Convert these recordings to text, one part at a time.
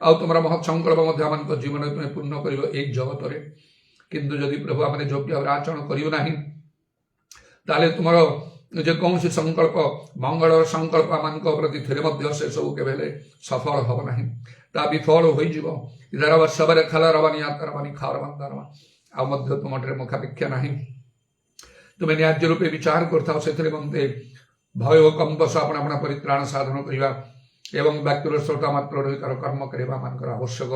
ଆଉ ତୁମର ମହତ୍ ସଂକଳ୍ପ ମଧ୍ୟ ଆମମାନଙ୍କ ଜୀବନରେ ତୁମେ ପୂର୍ଣ୍ଣ କରିବ ଏଇ ଜଗତରେ। କିନ୍ତୁ ଯଦି ପ୍ରଭୁ ଆମେ ଯୋଗ୍ୟ ଭାବରେ ଆଚରଣ କରିବୁ ନାହିଁ, ତାହେଲେ ତୁମର ଯେକୌଣସି ସଂକଳ୍ପ, ମଙ୍ଗଳର ସଂକଳ୍ପ ଆମମାନଙ୍କ ପ୍ରତି ଥିଲେ ମଧ୍ୟ ସେସବୁ କେବେ ହେଲେ ସଫଳ ହେବ ନାହିଁ, ତାହା ବିଫଳ ହୋଇଯିବ। ଇଧାର ବର୍ଷବରେ ଖାଲ ରବାନି ଆତରବାନି ଖାର ବନ୍ଦାରବା ଆଉ ମଧ୍ୟ ତୁମଠାରେ ମୁଖାପେକ୍ଷା ନାହିଁ। ତୁମେ ନ୍ୟାଯ୍ୟ ରୂପେ ବିଚାର କରିଥାଉ, ସେଥିରେ ମତେ ଭୟ ଓ କମ୍ପ ସହ ଆପଣ ଆପଣ ପରିତ୍ରାଣ ସାଧନ କରିବା ଏବଂ ବାକ୍ୟର ଶ୍ରୋତା ମାତ୍ର ରହିକାର କର୍ମ କରିବା ମାନଙ୍କର ଆବଶ୍ୟକ।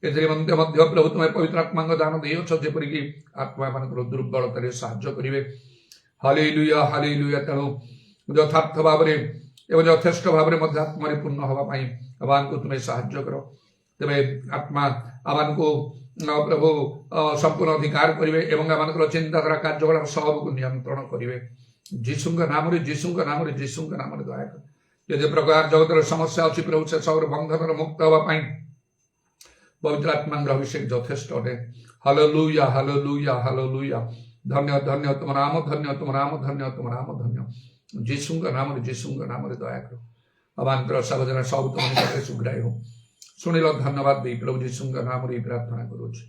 ଏଥିରେ ମଧ୍ୟ ପ୍ରଭୁ ତୁମେ ପବିତ୍ର ଆତ୍ମାଙ୍କ ଦାନ ଦେଇଅଛ, ଯେପରିକି ଆତ୍ମା ମାନଙ୍କର ଦୁର୍ବଳତାରେ ସାହାଯ୍ୟ କରିବେ। Hallelujah hallelujah. ତେଣୁ ଯଥାର୍ଥ ଭାବରେ ଏବଂ ଯଥେଷ୍ଟ ଭାବରେ ମଧ୍ୟ ଆତ୍ମାରେ ପୂର୍ଣ୍ଣ ହେବା ପାଇଁ ଆମମାନଙ୍କୁ ତୁମେ ସାହାଯ୍ୟ କର। ତେବେ ଆତ୍ମା ଆମମାନଙ୍କୁ ପ୍ରଭୁ ସମ୍ପୂର୍ଣ୍ଣ ଅଧିକାର କରିବେ ଏବଂ ଆମମାନଙ୍କର ଚିନ୍ତାଧାରା କାର୍ଯ୍ୟକଳାପ ସବୁକୁ ନିୟନ୍ତ୍ରଣ କରିବେ। ଯୀଶୁଙ୍କ ନାମରେ ଯୀଶୁଙ୍କ ନାମରେ ଯୀଶୁଙ୍କ ନାମରେ ଦୟାକର। ଯେ ପ୍ରକାର ଜଗତର ସମସ୍ୟା ଅଛି ପ୍ରଭୁ, ସେ ସବୁର ବନ୍ଧନର ମୁକ୍ତ ହେବା ପାଇଁ ପବିତ୍ର ଆତ୍ମାଙ୍କର ଅଭିଷେକ ଯଥେଷ୍ଟ ଅଟେ। Hallelujah hallelujah hallelujah. ଧନ୍ୟ ଧନ୍ୟ ତୁମ ନାମ, ଧନ୍ୟ ତୁମ ନାମ, ଧନ୍ୟ ତୁମ ନାମ, ଧନ୍ୟ ଯୀଶୁଙ୍କ ନାମରେ ଦୟାକର। ଆମମାନଙ୍କର ସାବଧାନ ସବୁ ତୁମ ନିକଟରେ ସୁଗ୍ରାହ୍ୟ ହେଉ। ଶୁଣିଲ ଧନ୍ୟବାଦ ଦେଇ ପ୍ରଭୁ ଯୀଶୁଙ୍କ ନାମରେ ପ୍ରାର୍ଥନା କରୁଛି।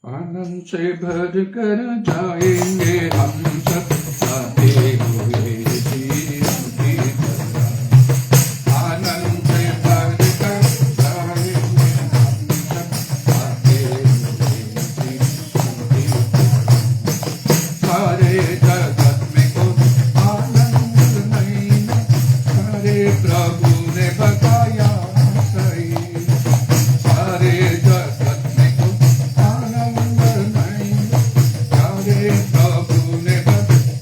आनंद से भर कर जाएंगे हम सब आते हुए जीवन की तरह। आनंद से भर कर जाएंगे हम सब आते हुए जीवन की तरह। सारे जगत में कोई आनंद नहीं है, सारे प्रभु ने बताया सही। सारे जगत में कोई आनंद नहीं, सारे प्रभु ने बताया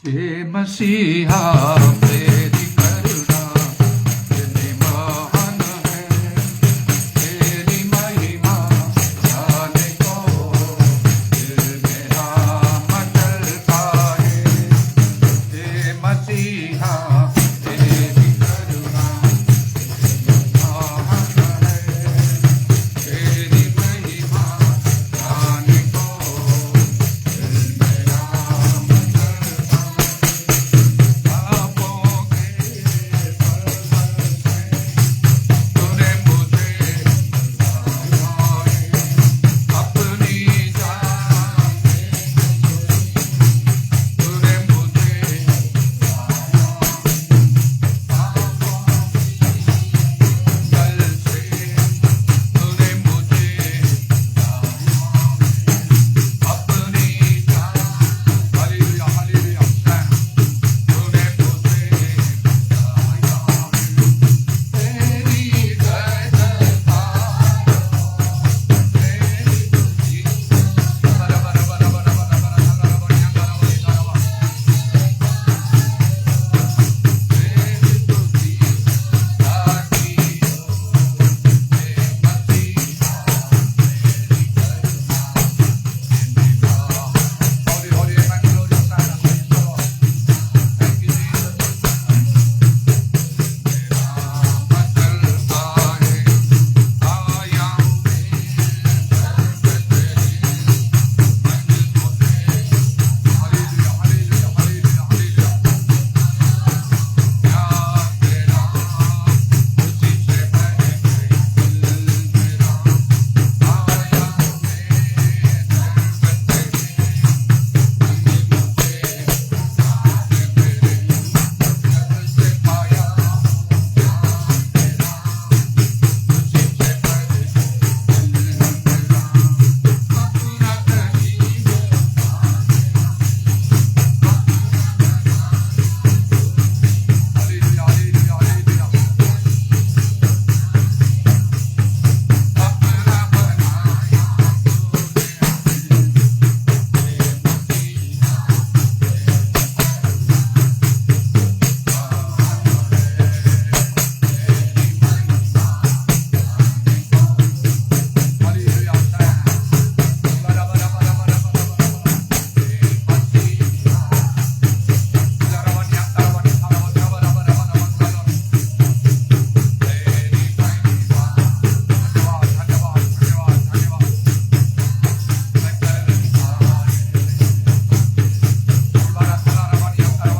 हे मसीहा तेरी करुणा कितनी महान है, तेरी महिमा जाने को दिल मेरा मचलता है। हे मसीहा तेरी करुणा कितनी महान है, तेरी महिमा जाने को दिल मेरा मचलता है। पापों के पलवल से तूने मुझे बचाया है, अपनी जान दे तूने मुझे बचाया। पापों कल से तूने मुझे बचाया, अपनी जान हालेलुया हालेलुया तूने मुझे बचाया। तेरी जय जयकार तेरी स्तुति बरा बरा बरा बरा बरा बरा बरा बरा बढ़िया बरा बढ़िया बरा तेरी स्तुति साथी हो हे मसीहा तेरी करुणा होली होली एमेन ग्लोरी सारा थैंक यू जीसस मेरा मचलता है आया में सर्वत तेरी मंजिल मुझे हालेलुया हालेलुया हालेलुया हालेलुया प्यार तेरा उसी से बने दिल मेरा आया में सर्वत तेरी मंजिल मुझे साथ मेरे जब से पाया प्यार तेरा उसी से बने दिल मेरा अपना करीब हालेलुया हालेलुया हालेलुया अपना बनाया हालेलुया बरा बरा बरा बरा बरा बरा जरावनिया तरवनिया तरवनिया बरा बरा बरा बरा तेरी महिमा धन्यवाद धन्यवाद धन्यवाद धन्यवाद मैं करता बरा तरवनिया तरवनिया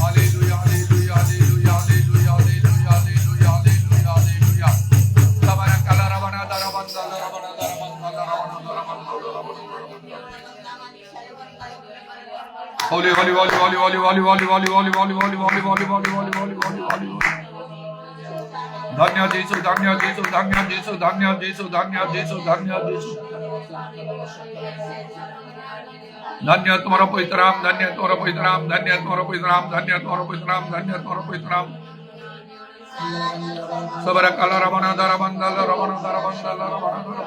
hallelujah hallelujah hallelujah hallelujah hallelujah hallelujah hallelujah hallelujah सबरा कलरवना दरबंदा दरबना दरबंदा दरबना holy holy holy holy holy holy holy holy holy holy holy holy holy holy holy holy holy holy धन्य यीशु धन्य यीशु धन्य यीशु धन्य यीशु धन्य यीशु धन्य यीशु धन्य तुम्हारा पवित्र नाम धन्य तुम्हारा पवित्र नाम धन्य तुम्हारा पवित्र नाम धन्य तुम्हारा पवित्र नाम धन्य तुम्हारा पवित्र नाम सबरा कलर रबना दरबंदा रबना दरबंदा रबना दरबंदा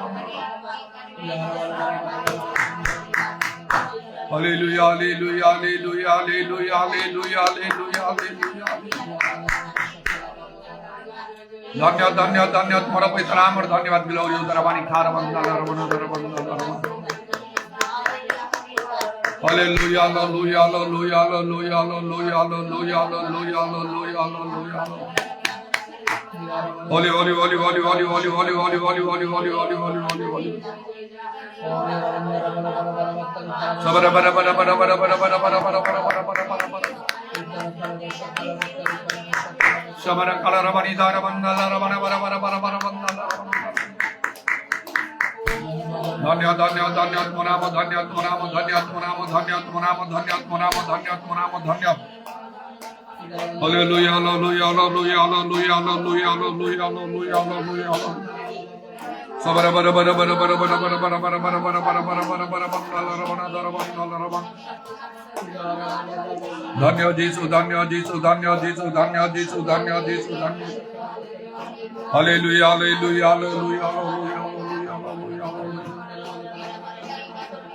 hallelujah hallelujah hallelujah hallelujah hallelujah hallelujah hallelujah धन्य धन्य धन्य तुम्हारा पवित्र नाम और धन्यवाद ग्लोरी दरबानी खार बंदा रबना दरबंदा hallelujah hallelujah hallelujah hallelujah hallelujah hallelujah hallelujah hallelujah hallelujah holy holy holy holy holy holy holy holy holy holy holy holy holy holy holy सबरा बरा बरा बरा बरा बरा बरा बरा बरा बरा बरा बरा बरा बरा सबरा कलर रबनी दार बंदा रबना बरा बरा बरा बरा बंदा धन्य धन्य धन्य नाम धन्य नाम धन्य नाम धन्य नाम धन्य नाम धन्य नाम धन्य hallelujah hallelujah hallelujah hallelujah hallelujah hallelujah hallelujah hallelujah सबरा बरा बरा बरा बरा बरा बरा बरा बरा बरा बरा बरा बरा बरा बरा बंदा रबना दरबना रबना धन्य यीशु धन्य यीशु धन्य यीशु धन्य यीशु धन्य यीशु धन्य hallelujah hallelujah hallelujah hallelujah hallelujah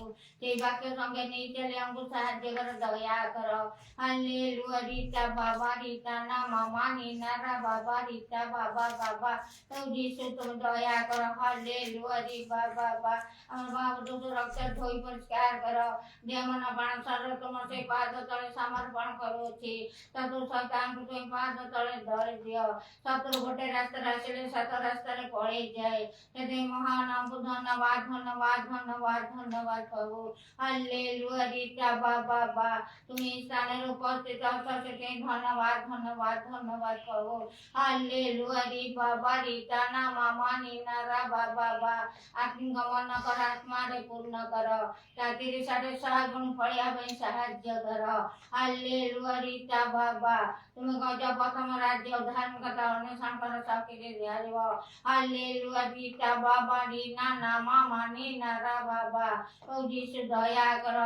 प्रभु ते वाक्य संगे नहीं चले हमको साहाଯ୍य कर दया करो हालेलुया रीता बाबा रीता ना मामा नीना रा बाबा रीता बाबा बाबा तो यीशु तुम दया करो हालेलुया री बाबा बाबा हम बाबा तो रक्त धोई परिष्कार करो देमन बाण शरीर तुम से पाद तले समर्पण करो छी ततो शैतान को तुम पाद तले धरि दियो शत्रु गोटे रास्ता आसिले सात रास्ता रे पळै जाय तेरे महान नाम को धन्यवाद धन्यवाद धन्यवाद धन्यवाद प्रभु हालेलुया रीता बाबा बाबा तुम्ही स्थान उपस्थित असाल से धन्यवाद धन्यवाद धन्यवाद प्रभु हालेलुया री बाबा रीता ना मामा नीना रा बाबा बा आत्मिक गमन कर आत्मा रे पूर्ण कर तातिर साडे 6 गुण फळिया ପାଇଁ ସାହାଯ୍ୟ କର ହାଲେଲୁया ରୀତା ବାବା ତୁମେ କହିଛ ପ୍ରଥମ ରାଜ୍ୟ ଧାର୍ମିକତା ଅନ୍ୱେଷଣ କର ଚାକିରି ଦିଆଯିବ ହାଲେଲୁୟା ରୀତା ବାବା ରୀନା ନାମା ମାନି ନାରା ବାବା ଓ ଯୀଶୁ ଦୟା କର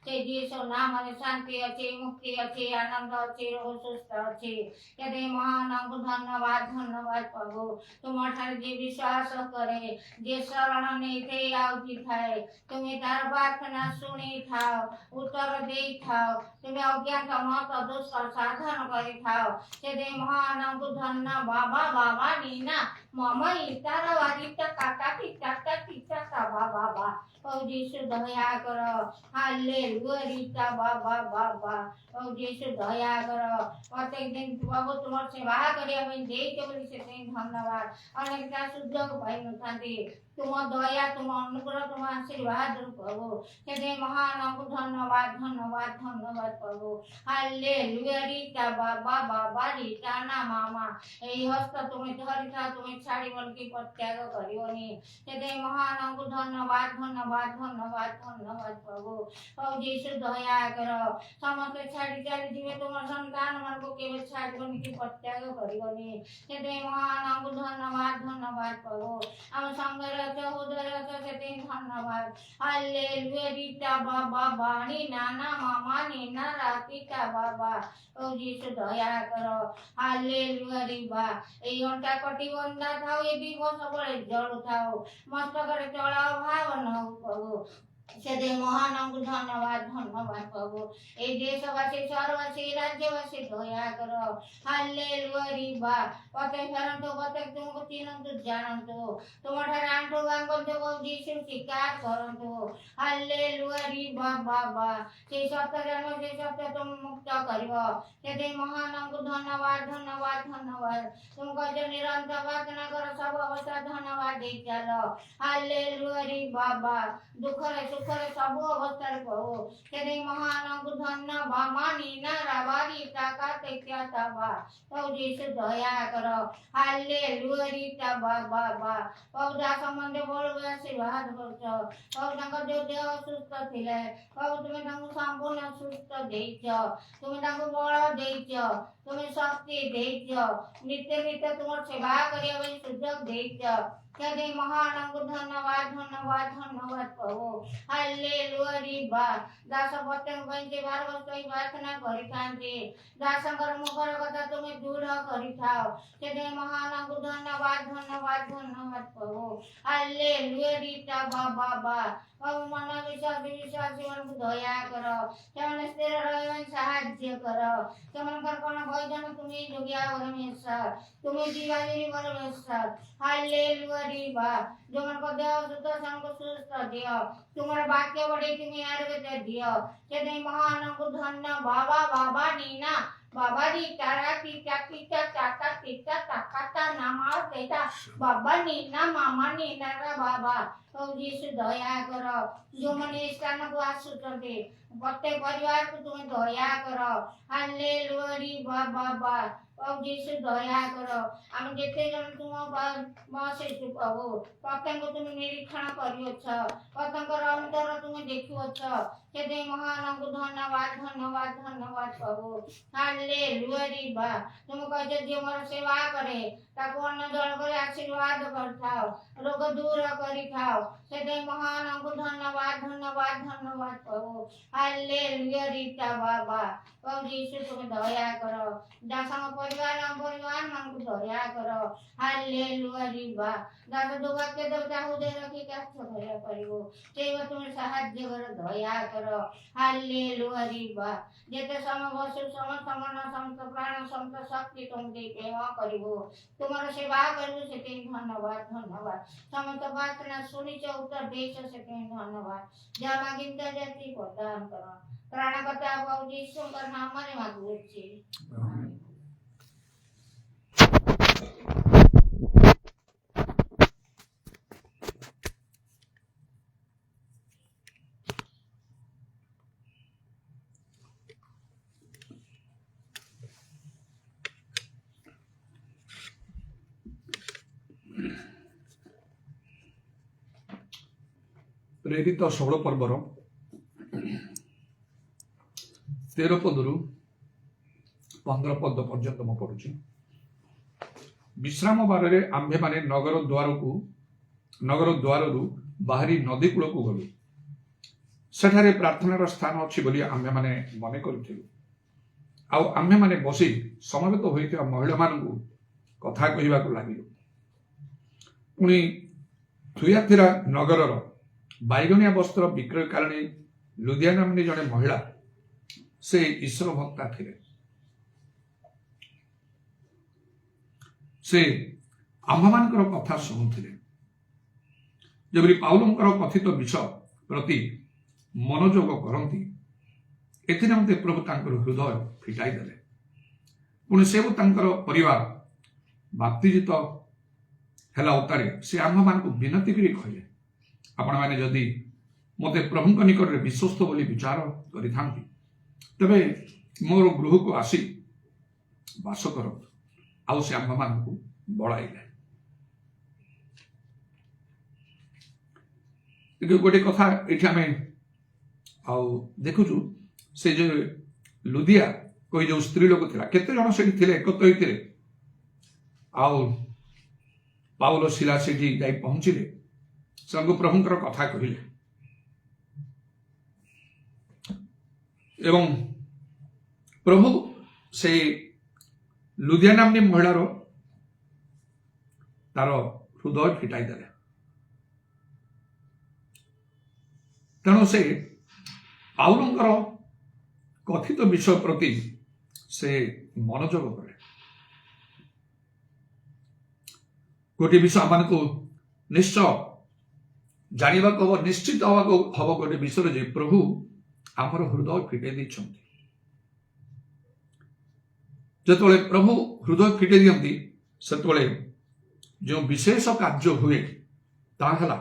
ସେ ଯୀଶୁ ନାମରେ ଶାନ୍ତି ଅଛି ମୁକ୍ତି ଅଛି ଆନନ୍ଦ ଅଛି ରୋଗ ସୁସ୍ଥ ଅଛି ତେବେ ମହାନଙ୍କୁ ଧନ୍ୟବାଦ ଧନ୍ୟବାଦ ପ୍ରଭୁ ତୁମଠାରେ ଯିଏ ବିଶ୍ୱାସ କରେ ଯିଏ ଶରଣ ନେଇଥାଏ ଆଉ ଥାଏ ତୁମେ ତାର ପ୍ରାର୍ଥନା ଶୁଣିଥାଅ ଉତ୍ତର ଦେଇଥାଅ ତୁମେ ଅଜ୍ଞାତ ମତ ଦୁଷ୍ଟ ସାଧନ କରିଥାଅ ତେବେ ମହାନଙ୍କୁ ଧନ୍ୟ ବାବା ବାବା नीना मम इतारा वारिता काका टिका टिका बाबा बाबा ओ यीशु दया करो हालेलुया रीता बाबा बाबा ओ यीशु दया करो प्रत्येक दिन प्रभु तुम सेवा करिया में देई के बोली से धन्यवाद अनेक सुযোগ पाई नथांती तुम दया तुम अनुग्रह तुम आशीर्वाद प्रभु तेरे महान को धन्यवाद धन्यवाद धन्यवाद प्रभु हालेलुया रीता बाबा बाबा रीता ना मामा एई हस्त तुम्हें धरिथा तुम्हें छाड़ी बोल की प्रत्याग करियोनी तेरे महान को धन्यवाद धन्यवाद धन्यवाद धन्यवाद प्रभु ओ यीशु दया करो समस्त छाड़ी चली जीवे तुम संतान मन को केवल छाड़ी बोल की प्रत्याग करियोनी तेरे महान को धन्यवाद धन्यवाद प्रभु हम संगर सहोदर से धन्यवाद हालेलुया रीता बाबा बाणी नाना मामा नीना रातिका बाबा ओ यीशु दया करो हालेलुया रीबा ए अंटा कटी बंदा थाओ ए दिवस सबले जळु थाओ मस्तक रे चला भाव न हो प्रभु सेदे महान को धन्यवाद धन्यवाद प्रभु ए देशवासी सर्ववासी राज्यवासी दया करो हालेलुया रीबा पते शरणतो पते तुमको चिन्हतो जानतो तुम्हारा रांटो गांगो तो यीशु स्वीकार करतो हालेलुया रीबा बाबा से सत्य जन्म से सत्य तुम मुक्त करिवो सेदे महान को धन्यवाद धन्यवाद धन्यवाद तुमको जो निरंतर प्रार्थना करो सब अवस्था धन्यवाद दे चलो हालेलुया री बाबा दुख रे सुख रे सब अवस्था रे प्रभु तेरे महान को धन्य बामा नीना रावारी ताका तेक्या ताबा तो यीशु दया करो हालेलुया री ताबा बाबा पौधा संबंध बोल आशीर्वाद करछो पौधा जो देह सुस्थ थिले प्रभु तुमे तांको संपूर्ण सुस्थ देइछो तुमे तांको बल देइछो तुमे शक्ति देइछो नित्य नित्य तुमर सेवा करिया बई सुयोग देइछो तेरे महान को धन्यवाद धन्यवाद धन्यवाद प्रभु हालेलुया रीबा दास प्रत्येक बंचे बार वस्तु प्रार्थना करिथांती दासंकर मुखर कथा तुमे दृढ़ करिथाओ तेरे महान को धन्यवाद धन्यवाद धन्यवाद प्रभु हालेलुया रीता बाबा बा प्रभु मन विश्वासी मन को दया करो ସେମାନେ ସ୍ଥିର ରହିବା ସାହାଯ୍ୟ କର ସେମାନଙ୍କର କଣ ଭଜନ ତୁମେ ଯୋଗ୍ୟ ପରମେଶ୍ୱର ତୁମେ ଜୀବନୀ ପରମେଶ୍ୱର ହାଲେଲୁୟା रीबा जोमन को देव सुत संग सुस्त दियो तुम्हारा वाक्य बड़े तुम्हें आरोग्य दियो तेरे महान को धन्य बाबा बाबा नीना बाबा री तारा टीका टीका टाका टीका टाका नामा देता बाबा नीना मामा नीना रा बाबा तो यीशु दया करो जो मन स्थान को आसुचते प्रत्येक परिवार को तुम्हें दया करो हालेलुया री बाबा बा ओ यीशु दया करो हम जेते जन तुम बसे प्रभु प्रत्येक तुम निरीक्षण करियो छ प्रत्येक अंतर तुम देखियो छ से महान को धन्यवाद धन्यवाद धन्यवाद प्रभु हालेलुया तुम कहते जे मोर सेवा करे ताको अन्न जल करे आशीर्वाद करथाओ रोग दूर करी थाओ से महान को धन्यवाद धन्यवाद धन्यवाद प्रभु हालेलुया रीता बाबा प्रभु यीशु तुम दया करो दासंग परिवार मन को दया करो हालेलुया रीबा दास दुवाक्य देवता हृदय रखी कष्ट भया परिबो सेवा तुम साहाय्य करो दया करो हालेलुया रीबा जेते समय वसु समस्त मन समस्त प्राण समस्त शक्ति तुम दे प्रेम करिबो तुम्हारा सेवा करू से धन्यवाद धन्यवाद समस्त प्रार्थना सुनी च उत्तर देश से धन्यवाद जा मागिंता जाति प्रदान करो प्राणकर्ता प्रभु यीशु का नाम में मांगू छी प्रेरित 16 पर्वर 13 पदरु 15 पद पर्यंत मैं पढ़ुची। विश्राम बार आम्भे माने नगर द्वार बाहरी नदी कूल को गलु सेठारे प्रार्थनार स्थान अच्छी बोली आम्भे माने मन करूथिलु आउ आम्भे माने बसी समवेत होइथिबा महिला मानकु कथा कहिबाकु लागिलु। पुणी थुयाथिरा नगरर बैगनिया वस्त्र विक्रयकारिणी लुदिया नामनी जड़े महिला से ईश्वर भक्ता थे। से आम्भमानकर कथा शुणुथिले जबरी पाउलंकर कथित विषय प्रति मनोयोग करती एथि निमंते प्रभु तांकर हृदय फिटाई देले। पुणी से तांकर परिवार बाप्तिजित हेला उतारे से आम्भमान को विनती करी कहले आपण माने जदि मते प्रभु निकट में विश्वस्त बोली विचार करिथांती तबे मोर गृह को आसी वास कर आउ से आम्भ मान को बढ़ाइले। गोटे कथा ये आम आउ देखुचु से जो लुदिया कोई जो स्त्री लोक थिला केते जण सेठी थिले एकत्र होइतिले आउ पाउलो शिला सेठी जाई पहुंचिले संग प्रभुंकर कथा कहले एवं प्रभु से लुदिया नामनी महिलार तार हृदय फिटाई देले। तेणु से पाउलंकर कथित विषय प्रति से मनोयोग करे। गोटे विषय आम को निश्चय जानिबा को निश्चित हम गोटे विषय जे प्रभु आमर हृदय फिटे देइछन्ति। जेतोले प्रभु हृदय फिटे दियंती सेतोले जो विशेष कार्य हुए ताहला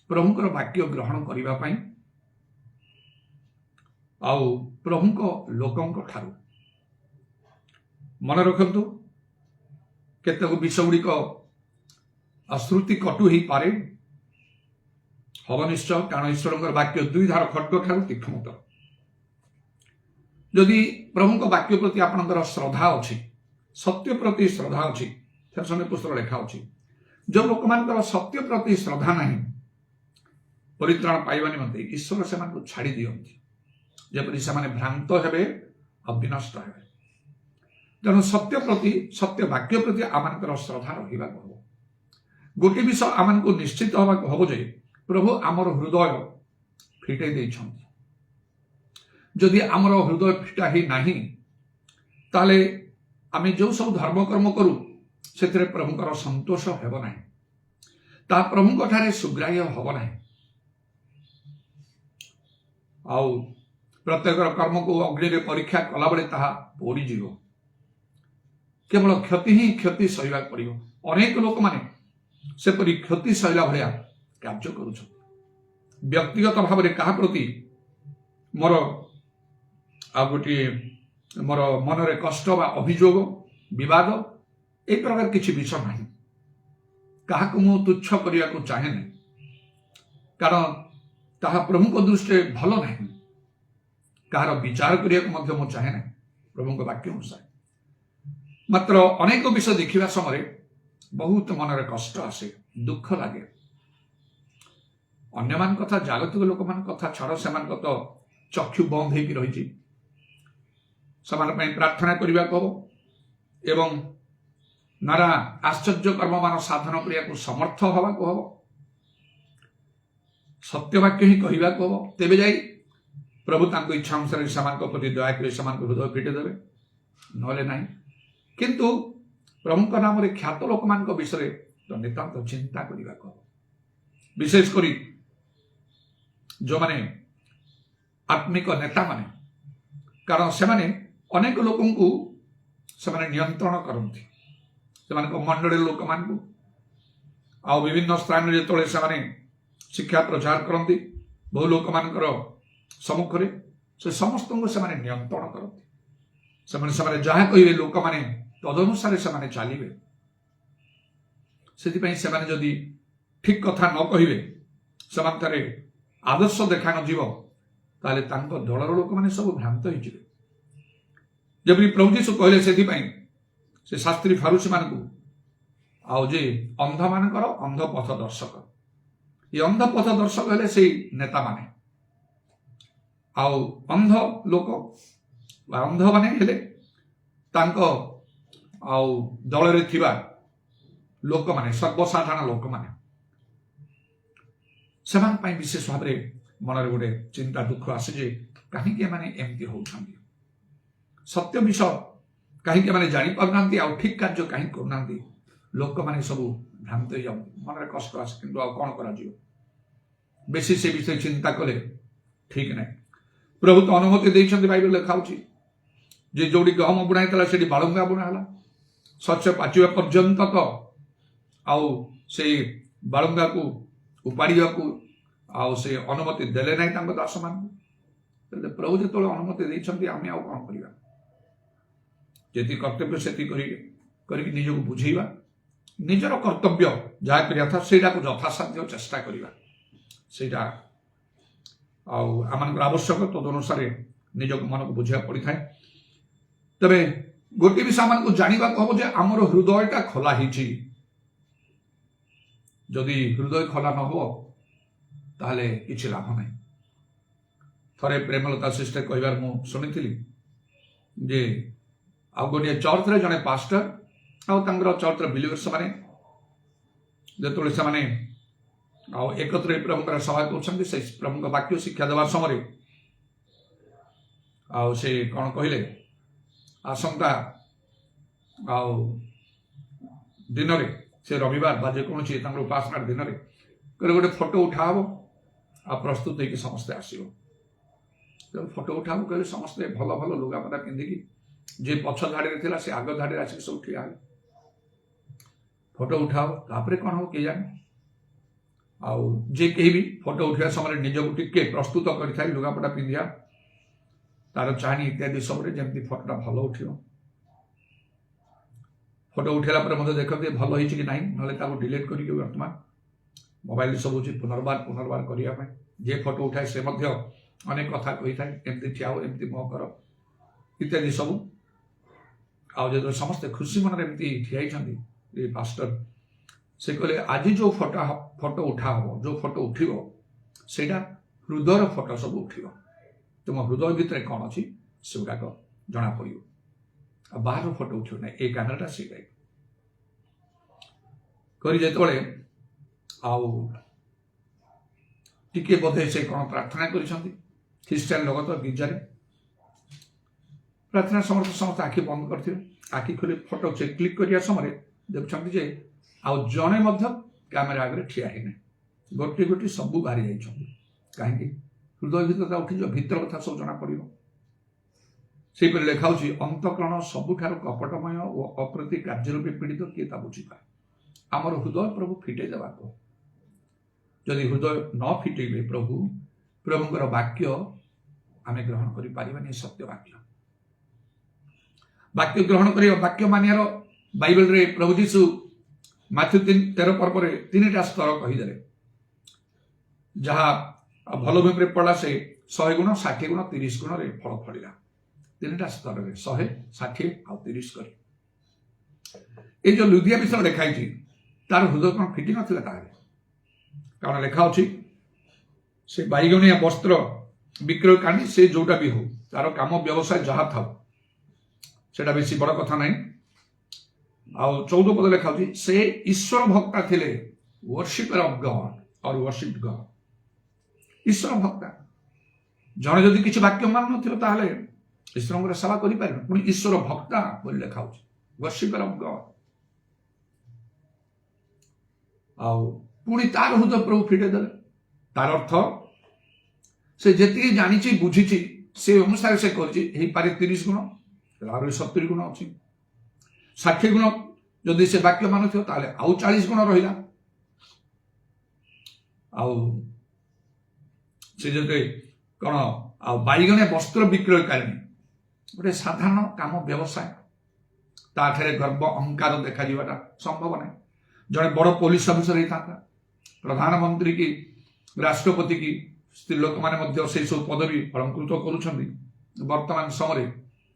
प्रभुंकर वाक्य ग्रहण करिबा पई आउ प्रभुंको लोकंको ठारू मन रखंतु केतेक विषय गुड़िक अश्रुति कटु ही पारे हम निश्चय कारण ईश्वर वाक्य दुई धार खड्ग ठारू तीक्ष्णतर। जदि प्रभु वाक्य प्रति आपणकर श्रद्धा अच्छी सत्य प्रति श्रद्धा अच्छी पुस्तक लेखा अच्छी जो लोक मान सत्य प्रति श्रद्धा नहीं परित्राण पाइबा निमंते ईश्वर से छाड़ी दियंती जेपरि से भ्रांत हेबे अविनष्ट हेबे। तेणु सत्य प्रति सत्य वाक्य प्रति आमनकर श्रद्धा रहिबा हबो। गोटे विषय आमन को निश्चित हवा हबो जे प्रभु आमर हृदय फिटे देइछन्ति। जदि आमर हृदय फिटा ही नाही ताले आमे जो सब धर्म कर्म करू सेतरे प्रभुकर संतोष हेबो नाही ता प्रभुଙ୍କ ठारे सुग्राह्य हेबो नाही। आउ प्रत्येक कर्म को अग्नि रे परीक्षा कला बेले ताहा पोड़ी जीवो केवल क्षति ही क्षति सहिबा पड़िबो। अनेक लोक माने सेपरि क्षति सहिला भलिया कार्य करूछन। व्यक्तिगत भाव में कहा प्रति मोर गोटे मोर मन रे कष्ट बा अभियोग विवाद ए प्रकार किसी विषय नहीं क्या मु तुच्छ करने को चाहे नहीं कारण ତାହା ପ୍ରଭୁଙ୍କ ଦୃଷ୍ଟିରେ ଭଲ ନାହିଁ। କାହାର ବିଚାର କରିବାକୁ ମଧ୍ୟ ମୁଁ ଚାହେଁ ନାହିଁ ପ୍ରଭୁଙ୍କ ବାକ୍ୟ ଅନୁସାରେ। ମାତ୍ର ଅନେକ ବିଷୟ ଦେଖିବା ସମୟରେ ବହୁତ ମନରେ କଷ୍ଟ ଆସେ, ଦୁଃଖ ଲାଗେ। ଅନ୍ୟମାନଙ୍କ କଥା, ଜାଗତିକ ଲୋକମାନଙ୍କ କଥା ଛାଡ଼, ସେମାନଙ୍କ ତ ଚକ୍ଷୁ ବନ୍ଦ ହେଇକି ରହିଛି। ସେମାନଙ୍କ ପାଇଁ ପ୍ରାର୍ଥନା କରିବାକୁ ହବ ଏବଂ ନାନା ଆଶ୍ଚର୍ଯ୍ୟ କର୍ମମାନ ସାଧନ କରିବାକୁ ସମର୍ଥ ହେବାକୁ ହବ, ସତ୍ୟବାକ୍ୟ ହିଁ କହିବାକୁ ହବ। ତେବେ ଯାଇ ପ୍ରଭୁ ତାଙ୍କ ଇଚ୍ଛା ଅନୁସାରେ ସେମାନଙ୍କ ପ୍ରତି ଦୟାକରି ସେମାନଙ୍କ ହୃଦୟ ଫିଟେଇ ଦେବେ, ନହେଲେ ନାହିଁ। କିନ୍ତୁ ପ୍ରଭୁଙ୍କ ନାମରେ ଖ୍ୟାତ ଲୋକମାନଙ୍କ ବିଷୟରେ ତ ନିତାନ୍ତ ଚିନ୍ତା କରିବାକୁ ହବ। ବିଶେଷ କରି ଯେଉଁମାନେ ଆତ୍ମିକ ନେତାମାନେ, କାରଣ ସେମାନେ ଅନେକ ଲୋକଙ୍କୁ ସେମାନେ ନିୟନ୍ତ୍ରଣ କରନ୍ତି। ସେମାନଙ୍କ ମଣ୍ଡଳୀର ଲୋକମାନଙ୍କୁ ଆଉ ବିଭିନ୍ନ ସ୍ଥାନରେ ଯେତେବେଳେ ସେମାନେ ଶିକ୍ଷା ପ୍ରଚାର କରନ୍ତି ବହୁ ଲୋକମାନଙ୍କର ସମ୍ମୁଖରେ, ସେ ସମସ୍ତଙ୍କୁ ସେମାନେ ନିୟନ୍ତ୍ରଣ କରନ୍ତି। ସେମାନେ ଯାହା କହିବେ ଲୋକମାନେ ତଦନୁସାରେ ସେମାନେ ଚାଲିବେ। ସେଥିପାଇଁ ସେମାନେ ଯଦି ଠିକ କଥା ନ କହିବେ, ସେମାନଙ୍କରେ ଆଦର୍ଶ ଦେଖା ନଯିବ, ତାହେଲେ ତାଙ୍କ ଦଳର ଲୋକମାନେ ସବୁ ଭ୍ରାନ୍ତ ହେଇଯିବେ। ଯେପରି ପ୍ରଭୁ ଯୀଶୁ କହିଲେ, ସେଥିପାଇଁ ସେ ଶାସ୍ତ୍ରୀ ଫାରୁସୀମାନଙ୍କୁ ଆଉ ଯେ ଅନ୍ଧମାନଙ୍କର ଅନ୍ଧ ପଥ ଦର୍ଶକ, ଏ ଅନ୍ଧ ପଥ ଦର୍ଶକ ହେଲେ ସେଇ ନେତାମାନେ। ଆଉ ଅନ୍ଧ ଲୋକ ବା ଅନ୍ଧମାନେ ହେଲେ ତାଙ୍କ ଆଉ ଦଳରେ ଥିବା ଲୋକମାନେ, ସର୍ବସାଧାରଣ ଲୋକମାନେ। ସେମାନଙ୍କ ପାଇଁ ବିଶେଷ ଭାବରେ ମନରେ ଗୋଟେ ଚିନ୍ତା ଦୁଃଖ ଆସେ ଯେ କାହିଁକି ଏମାନେ ଏମିତି ହଉଛନ୍ତି, ସତ୍ୟ ବିଷୟ କାହିଁକି ଏମାନେ ଜାଣିପାରୁନାହାନ୍ତି, ଆଉ ଠିକ କାର୍ଯ୍ୟ କାହିଁକି କରୁନାହାନ୍ତି। ଲୋକମାନେ ସବୁ ଭ୍ରାନ୍ତ ହେଇଯାନ୍ତି, ମନରେ କଷ୍ଟ ଆସେ। କିନ୍ତୁ ଆଉ କଣ କରାଯିବ, ବେଶୀ ସେ ବିଷୟ ଚିନ୍ତା କଲେ ଠିକ ନାହିଁ। ପ୍ରଭୁ ତ ଅନୁମତି ଦେଇଛନ୍ତି, ବାଇବେଲ ଲେଖା ହେଉଛି ଯେ ଯୋଉଠି ଗହମ ବୁଣା ହେଇଥିଲା ସେଠି ବାଳୁଙ୍ଗା ବୁଣା ହେଲା। ଶସ୍ୟ ପାଚିବା ପର୍ଯ୍ୟନ୍ତ ତ ଆଉ ସେଇ ବାଳୁଙ୍ଗାକୁ ଉପାଡ଼ିବାକୁ ଆଉ ସେ ଅନୁମତି ଦେଲେ ନାହିଁ ତାଙ୍କ ଦାସମାନଙ୍କୁ। ପ୍ରଭୁ ଯେତେବେଳେ ଅନୁମତି ଦେଇଛନ୍ତି, ଆମେ ଆଉ କଣ କରିବା? ଯେତିକି କର୍ତ୍ତବ୍ୟ ସେତିକି କରିକି ନିଜକୁ ବୁଝେଇବା, ନିଜର କର୍ତ୍ତବ୍ୟ ଯାହା କରିବା କଥା ସେଇଟାକୁ ଯଥାସାଧ୍ୟ ଚେଷ୍ଟା କରିବା। ସେଇଟା ଆଉ ଆମମାନଙ୍କର ଆବଶ୍ୟକ, ତଦନୁସାରେ ନିଜକୁ ମନକୁ ବୁଝିବାକୁ ପଡ଼ିଥାଏ। ତେବେ ଗୋଟିଏ ବିଷୟ ଆମମାନଙ୍କୁ ଜାଣିବାକୁ ହବ ଯେ ଆମର ହୃଦୟଟା ଖୋଲା ହେଇଛି। ଯଦି ହୃଦୟ ଖୋଲା ନ ହବ ତାହେଲେ କିଛି ଲାଭ ନାହିଁ। ଥରେ ପ୍ରେମଲତା ସିଷ୍ଟର କହିବାର ମୁଁ ଶୁଣିଥିଲି ଯେ ଆଉ ଗୋଟିଏ ଚର୍ଚ୍ଚରେ ଜଣେ ପାଷ୍ଟର ଆଉ ତାଙ୍କର ଚର୍ଚ୍ଚର ବିଲିଭର୍ସ ମାନେ ଯେତେବେଳେ ସେମାନେ ଆଉ ଏକତ୍ର ପ୍ରଭୁଙ୍କର ସହାୟ କରୁଛନ୍ତି, ସେ ପ୍ରଭୁଙ୍କ ବାକ୍ୟ ଶିକ୍ଷା ଦେବା ସମୟରେ ଆଉ ସେ କଣ କହିଲେ, ଆସନ୍ତା ଆଉ ଦିନରେ, ସେ ରବିବାର ବା ଯେକୌଣସି ତାଙ୍କର ଉପାସନାର ଦିନରେ ଗୋଟେ ଫଟୋ ଉଠା ହବ ଆଉ ପ୍ରସ୍ତୁତ ହେଇକି ସମସ୍ତେ ଆସିବ। ଫଟୋ ଉଠାକୁ କହିଲେ ସମସ୍ତେ ଭଲ ଭଲ ଲୁଗାପଟା ପିନ୍ଧିକି, ଯେ ପଛ ଧାଡ଼ିରେ ଥିଲା ସେ ଆଗ ଧାଡ଼ିରେ ଆସିକି ସବୁ ଠିଆ ହେଲେ। ଫଟୋ ଉଠାଅ, ତାପରେ କଣ ହବ କିଏ ଜାଣେ। ଆଉ ଯେ କେହି ବି ଫଟୋ ଉଠିବା ସମୟରେ ନିଜକୁ ଟିକେ ପ୍ରସ୍ତୁତ କରିଥାଏ, ଲୁଗାପଟା ପିନ୍ଧିବା, ତାର ଚାହାଣୀ ଇତ୍ୟାଦି ସବୁରେ, ଯେମିତି ଫଟୋଟା ଭଲ ଉଠିବ। ଫଟୋ ଉଠାଇଲା ପରେ ମଧ୍ୟ ଦେଖନ୍ତି ଭଲ ହେଇଛି କି ନାହିଁ, ନହେଲେ ତାକୁ ଡିଲିଟ୍ କରିକି ବର୍ତ୍ତମାନ ମୋବାଇଲରେ ସବୁ ଅଛି ପୁନର୍ବାର କରିବା ପାଇଁ। ଯେ ଫଟୋ ଉଠାଏ ସେ ମଧ୍ୟ ଅନେକ କଥା କହିଥାଏ, ଏମିତି ଠିଆ ହୁଅ, ଏମିତି ମୁହଁ କର ଇତ୍ୟାଦି ସବୁ। ଆଉ ଯେତେବେଳେ ସମସ୍ତେ ଖୁସି ମନରେ ଏମିତି ଠିଆ ହେଇଛନ୍ତି, ଏ ପାଷ୍ଟର ସେ କହିଲେ ଆଜି ଯୋଉ ଫଟୋ ଉଠା ହବ, ଯୋଉ ଫଟୋ ଉଠିବ ସେଇଟା ହୃଦୟର ଫଟୋ ସବୁ ଉଠିବ। ତୁମ ହୃଦୟ ଭିତରେ କଣ ଅଛି ସେଗୁଡାକ ଜଣା ପଡିବ, ଆଉ ବାହାର ଫଟୋ ଉଠିବ ନାହିଁ। ଏଇ କାରଣଟା ସେଇଟା କରି ଯେତେବେଳେ ଆଉ ଟିକେ ବୋଧେ ସେ କଣ ପ୍ରାର୍ଥନା କରିଛନ୍ତି ଖ୍ରୀଷ୍ଟିଆନ ଲୋକ ତ ଗିର୍ଜାରେ ପ୍ରାର୍ଥନା ସମୟରେ ସମସ୍ତେ ଆଖି ବନ୍ଦ କରିଥିବେ। ଆଖି ଖୋଲି ଫଟୋ କ୍ଲିକ୍ କରିବା ସମୟରେ ଦେଖୁଛନ୍ତି ଯେ ଆଉ ଜଣେ ମଧ୍ୟ କ୍ୟାମେରା ଆଗରେ ଠିଆ ହେଇନାହିଁ, ଗୋଟି ସବୁ ବାହାରି ଯାଇଛନ୍ତି। କାହିଁକି? ହୃଦୟ ଭିତରଟା ଉଠିଯିବ, ଭିତର କଥା ସବୁ ଜଣା ପଡିବ। ସେହିପରି ଲେଖା ହେଉଛି, ଅନ୍ତଃକରଣ ସବୁଠାରୁ କପଟମୟ ଓ ଅପ୍ରତି କାର୍ଯ୍ୟରୂପେ ପୀଡ଼ିତ କିଏ ତା ବୁଝିପାରେ। ଆମର ହୃଦୟ ପ୍ରଭୁ ଫିଟେଇ ଦେବାକୁ, ଯଦି ହୃଦୟ ନ ଫିଟେଇବେ ପ୍ରଭୁଙ୍କର ବାକ୍ୟ ଆମେ ଗ୍ରହଣ କରିପାରିବାନି। ସତ୍ୟ ବାକ୍ୟ ଗ୍ରହଣ କରିବା, ବାକ୍ୟ ମାନିବାର ବାଇବେଲରେ ପ୍ରଭୁ ଯୀଶୁ ମାଥ୍ୟୁ 13 ପର୍ବରେ 3ଟା ସ୍ତର କହିଦେଲେ, ଯାହା ଭଲ ଭୂମିରେ ପଡ଼ିଲା ସେ 100 ଗୁଣ 60 ଗୁଣ 30 ଗୁଣରେ ଫଳ ଫଳିଲା। 3ଟା ସ୍ତରରେ 100 60 ଆଉ 30 କରି। এই যে ଲୁଦିଆ ବିଷୟ ଲେଖା ହେଇଛି ତାର ହୃଦୟ କ'ଣ ଫିଟି ନଥିଲା ତାହେଲେ? କାରଣ ଲେଖା ଅଛି ସେ ବାଇଗଣିଆ ବସ୍ତ୍ର ବିକ୍ରୟ କାନି ସେ ଯୋଉଟା ବି ହଉ ତାର କାମ ବ୍ୟବସାୟ ଯାହା ଥାଉ ସେଟା ବେଶୀ ବଡ଼ କଥା ନାହିଁ। ଆଉ 14 ପଦ ଲେଖା ଅଛି ସେ ଈଶ୍ୱର ଭକ୍ତା ଥିଲେ, worshipper of God or worship God। ଈଶ୍ୱର ଭକ୍ତା ଜଣେ ଯଦି କିଛି ବାକ୍ୟ ମାନୁନଥିବ ତାହେଲେ ଈଶ୍ୱରଙ୍କର ସେବା କରିପାରିବେ। ପୁଣି ଈଶ୍ୱର ଭକ୍ତା ବୋଲି ଲେଖା ହଉଛି, worshipper of God। ଆଉ ପୁଣି ତାର ହୃଦୟ ପ୍ରଭୁ ଫିଟେଇ ଦେଲେ। ତାର ଅର୍ଥ ସେ ଯେତିକି ଜାଣିଛି ବୁଝିଛି ସେ ଅନୁସାରେ ସେ କରିଛି। ହେଇପାରେ 30 ଗୁଣ, ଆହୁରି 70 ଗୁଣ ଅଛି। 60 ଗୁଣ ଯଦି ସେ ବାକ୍ୟ ମାନୁଥିବ ତାହେଲେ ଆଉ 40 ଗୁଣ ରହିଲା। ଆଉ ସେ ଯଦି କ'ଣ ଆଉ ବାଇଗଣିଆ ବସ୍ତ୍ର ବିକ୍ରୟକାରିଣୀ ଗୋଟେ ସାଧାରଣ କାମ ବ୍ୟବସାୟ, ତାଠାରେ ଗର୍ବ ଅହଙ୍କାର ଦେଖାଯିବାଟା ସମ୍ଭବ ନାହିଁ। ଜଣେ ବଡ଼ ପୋଲିସ ଅଫିସର ହେଇଥାନ୍ତା, ପ୍ରଧାନମନ୍ତ୍ରୀ କି ରାଷ୍ଟ୍ରପତି କି ସ୍ତ୍ରୀ ଲୋକମାନେ ମଧ୍ୟ ସେଇ ସବୁ ପଦବୀ ଅଳଙ୍କୃତ କରୁଛନ୍ତି। ବର୍ତ୍ତମାନ ସମୟରେ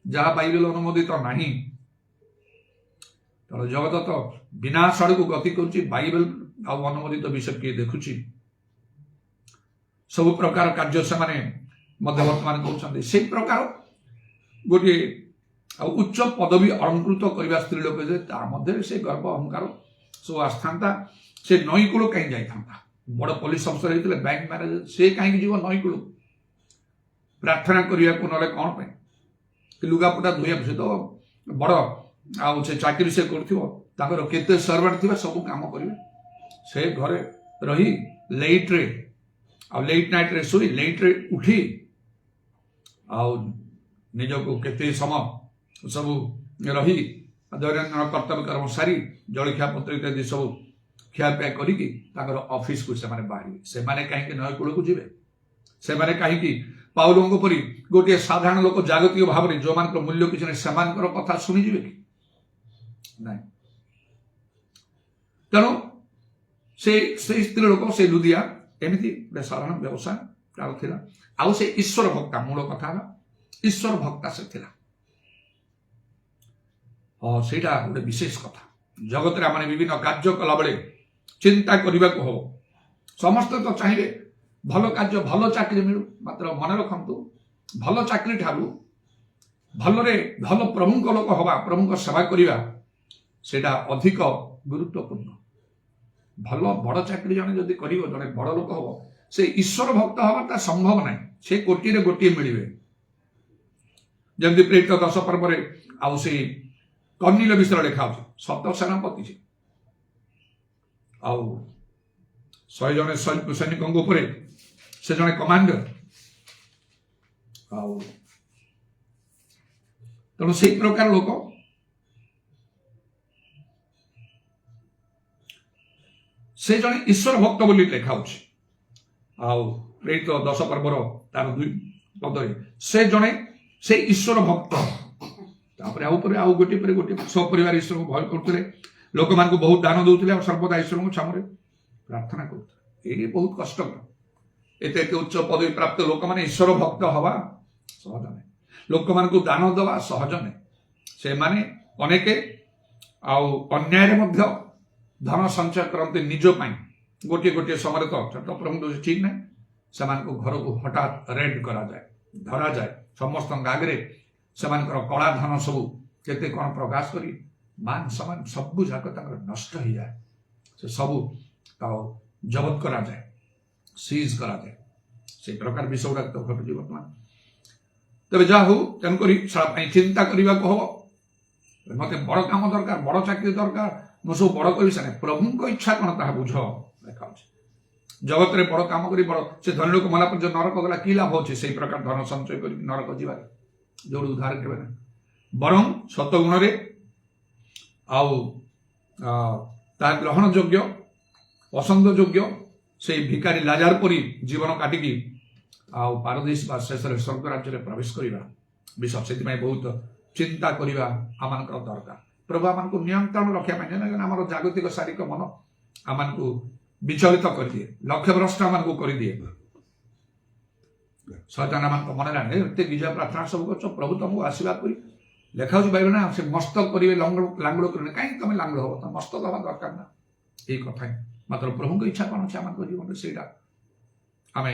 ଯାହା ବାଇବେଲ ଅନୁମୋଦିତ ନାହିଁ, ତେଣୁ ଜଗତ ତ ବିନାଶ ଆଡ଼କୁ ଗତି କରୁଛି। ବାଇବେଲ ଆଉ ଅନୁମୋଦିତ ବିଷୟ କିଏ ଦେଖୁଛି? ସବୁ ପ୍ରକାର କାର୍ଯ୍ୟ ସେମାନେ ମଧ୍ୟ ବର୍ତ୍ତମାନ କରୁଛନ୍ତି। ସେଇ ପ୍ରକାର ଗୋଟିଏ ଆଉ ଉଚ୍ଚ ପଦବୀ ଅଳଙ୍କୃତ କରିବା ସ୍ତ୍ରୀ ଲୋକ ଯେ ତା ମଧ୍ୟରେ ସେ ଗର୍ବ ଅହଙ୍କାର ସବୁ ଆସିଥାନ୍ତା, ସେ ନଈ କୂଳ କାହିଁ ଯାଇଥାନ୍ତା? ବଡ଼ ପୋଲିସ ଅଫିସର ହେଇଥିଲେ, ବ୍ୟାଙ୍କ ମ୍ୟାନେଜର, ସେ କାହିଁକି ଯିବ ନଈ କୂଳ ପ୍ରାର୍ଥନା କରିବାକୁ? ନହେଲେ କ'ଣ ପାଇଁ? ଲୁଗାପଟା ଧୋଇବାକୁ ସେ ତ ବଡ଼ ଆଉ ସେ ଚାକିରି ସେ କରୁଥିବ, ତାଙ୍କର କେତେ ସର୍ଭାଣ୍ଟ ଥିବେ, ସବୁ କାମ କରିବେ। ସେ ଘରେ ରହି ଲେଟ୍ରେ ଆଉ ଲେଟ୍ ନାଇଟ୍ରେ ଶୋଇ ଲେଟ୍ରେ ଉଠି ଆଉ ନିଜକୁ କେତେ ସମୟ ସବୁ ରହି ଦୈନନ୍ଦିନ କର୍ତ୍ତବ୍ୟ କର୍ମ ସାରି ଜଳଖିଆ ପତ୍ର ଇତ୍ୟାଦି ସବୁ ଖିଆପିଆ କରିକି ତାଙ୍କର ଅଫିସକୁ ସେମାନେ ବାହାରିବେ। ସେମାନେ କାହିଁକି ନଈ କୂଳକୁ ଯିବେ? ସେମାନେ କାହିଁକି ପାଉଲଙ୍କ ପରି ଗୋଟିଏ ସାଧାରଣ ଲୋକ ଜାଗତିକ ଭାବରେ ଯୋଉମାନଙ୍କର ମୂଲ୍ୟ କିଛି ନାହିଁ ସେମାନଙ୍କର କଥା ଶୁଣିଯିବେ କି? ନାହିଁ। ତେଣୁ ସେଇ ସ୍ତ୍ରୀ ଲୋକ ସେ ଲୁଦିଆ ଏମିତି ଗୋଟେ ସାଧାରଣ ବ୍ୟବସାୟ ତାର ଥିଲା। ଆଉ ସେ ଈଶ୍ୱର ଭକ୍ତା, ମୂଳ କଥା ହେଲା ଈଶ୍ୱର ଭକ୍ତା ସେ ଥିଲା। ସେଇଟା ଗୋଟେ ବିଶେଷ କଥା। ଜଗତରେ ଆମେ ବିଭିନ୍ନ କାର୍ଯ୍ୟ କଲାବେଳେ ଚିନ୍ତା କରିବାକୁ ହବ। ସମସ୍ତେ ତ ଚାହିଁବେ ଭଲ କାର୍ଯ୍ୟ, ଭଲ ଚାକିରି ମିଳୁ, ମାତ୍ର ମନେ ରଖନ୍ତୁ ଭଲ ଚାକିରି ଠାରୁ ଭଲରେ ଭଲ ପ୍ରଭୁଙ୍କ ଲୋକ ହବା, ପ୍ରଭୁଙ୍କ ସେବା କରିବା ସେଇଟା ଅଧିକ ଗୁରୁତ୍ୱପୂର୍ଣ୍ଣ। ଭଲ ବଡ଼ ଚାକିରି ଜଣେ ଯଦି କରିବ, ଜଣେ ବଡ଼ ଲୋକ ହବ, ସେ ଈଶ୍ୱର ଭକ୍ତ ହବାଟା ସମ୍ଭବ ନାହିଁ। ସେ କୋଟିରେ ଗୋଟିଏ ମିଳିବେ। ଯେମିତି ପ୍ରେରିତ 10 ପର୍ବରେ ଆଉ ସେଇ କର୍ଣ୍ଣିଲ ବିଷୟରେ ଲେଖା ହଉଛି, ଶତ ସେନାପତି ସେ ଆଉ 100 ଜଣ ସୈନିକଙ୍କ ଉପରେ ସେ ଜଣେ କମାଣ୍ଡର। ଆଉ ତେଣୁ ସେଇ ପ୍ରକାର ଲୋକ ସେ ଜଣେ ଈଶ୍ୱର ଭକ୍ତ ବୋଲି ଲେଖା ହଉଛି। ଆଉ ପ୍ରେରିତ 10 ପର୍ବର ତାର 2 ପଦରେ ସେ ଜଣେ ସେ ଈଶ୍ୱର ଭକ୍ତ। ତାପରେ ଆଉ ପରେ ଆଉ ଗୋଟିଏ ପରେ ଗୋଟିଏ ସପରିବାର ଈଶ୍ୱରଙ୍କୁ ଭୟ କରୁଥିଲେ, ଲୋକମାନଙ୍କୁ ବହୁତ ଦାନ ଦେଉଥିଲେ ଆଉ ସର୍ବଦା ଈଶ୍ୱରଙ୍କୁ ସାମରେ ପ୍ରାର୍ଥନା କରୁଥିଲେ। ଏଇ ବହୁତ କଷ୍ଟକର। ଏତେ ଏତେ ଉଚ୍ଚ ପଦବୀ ପ୍ରାପ୍ତ ଲୋକମାନେ ଈଶ୍ୱର ଭକ୍ତ ହବା ସହଜ ନାହିଁ। ଲୋକମାନଙ୍କୁ ଦାନ ଦେବା ସହଜ ନାହିଁ। ସେମାନେ ଅନେକ ଆଉ ଅନ୍ୟାୟରେ ମଧ୍ୟ ଧନ ସଞ୍ଚୟ କରନ୍ତି ନିଜ ପାଇଁ। ଗୋଟିଏ ଗୋଟିଏ ସମୟରେ ତ ପ୍ରଭୁ ଠିକ ନାହିଁ, ସେମାନଙ୍କୁ ଘରକୁ ହଠାତ୍ ରେଡ୍ କରାଯାଏ, ଧରାଯାଏ। ସମସ୍ତଙ୍କ ଆଗରେ ସେମାନଙ୍କର କଳା ଧନ ସବୁ କେତେ କ'ଣ ପ୍ରକାଶ କରି ମାନ ସମାନ ସବୁ ଯାକ ତାଙ୍କର ନଷ୍ଟ ହେଇଯାଏ। ସେ ସବୁ ଆଉ ଜବତ କରାଯାଏ, ସିଜ୍ କରାଯାଏ। ସେଇ ପ୍ରକାର ବିଷୟ ଗୁଡ଼ାକ ତ ଘଟୁଛି ବର୍ତ୍ତମାନ। ତେବେ ଯାହା ହଉ, ତେଣୁକରି ସାରା ପାଇଁ ଚିନ୍ତା କରିବାକୁ ହବ। ମତେ ବଡ଼ କାମ ଦରକାର, ବଡ଼ ଚାକିରି ଦରକାର, ମୁଁ ସବୁ ବଡ଼ କରିବି ସେ ନାହିଁ। ପ୍ରଭୁଙ୍କ ଇଚ୍ଛା କ'ଣ ତାହା ବୁଝ ଲେଖା ଅଛି। ଜଗତରେ ବଡ଼ କାମ କରି ବଡ଼ ସେ ଧନୀ ଲୋକ ମଲା ପରେ ନରକ ଗଲା, କି ଲାଭ ଅଛି ସେଇ ପ୍ରକାର ଧନ ସଞ୍ଚୟ କରି ନରକ ଯିବାରେ? ଯୋଉଠି ଉଦ୍ଧାର କେବେ ନାହିଁ। ବରଂ ସତ ଗୁଣରେ ଆଉ ତାହା ଗ୍ରହଣ ଯୋଗ୍ୟ, ପସନ୍ଦ ଯୋଗ୍ୟ ସେଇ ଭିକାରୀ ଲାଜାର ପରି ଜୀବନ କାଟିକି ଆଉ ପାରଦୀଶ ବା ଶେଷରେ ସ୍ୱର୍ଗ ରାଜ୍ୟରେ ପ୍ରବେଶ କରିବା ବିଷୟ ସେଥିପାଇଁ ବହୁତ ଚିନ୍ତା କରିବା ଆମମାନଙ୍କର ଦରକାର। ପ୍ରଭୁ ଆମମାନଙ୍କୁ ନିୟନ୍ତ୍ରଣ ରଖିବା ପାଇଁ, ଆମର ଜାଗତିକ ଶାରୀରିକ ମନ ଆମମାନଙ୍କୁ ବିଚଳିତ କରିଦିଏ, ଲକ୍ଷ୍ୟଭ୍ରଷ୍ଟ ଆମମାନଙ୍କୁ କରିଦିଏ। ଶୈତାନ ମାନଙ୍କ ମନେ ନାହିଁ ଏତେ ଗିଜା ପ୍ରାର୍ଥନା ସବୁ କରୁଛ ପ୍ରଭୁ ତମକୁ ଆଶୀର୍ବାଦ କରି ଲେଖା ହଉଛି ବାଇବେଲ ନା ସେ ମସ୍ତକ କରିବେ ଲାଙ୍ଗୁଡ଼ କରିବେ କାହିଁକି ତମେ ଲାଙ୍ଗୁଡ଼ ହବ ତମେ ମସ୍ତକ ହବା ଦରକାର ନା ଏଇ କଥା ହିଁ ମାତ୍ର ପ୍ରଭୁଙ୍କ ଇଚ୍ଛା କ'ଣ ଅଛି ଆମମାନଙ୍କ ଜୀବନରେ ସେଇଟା ଆମେ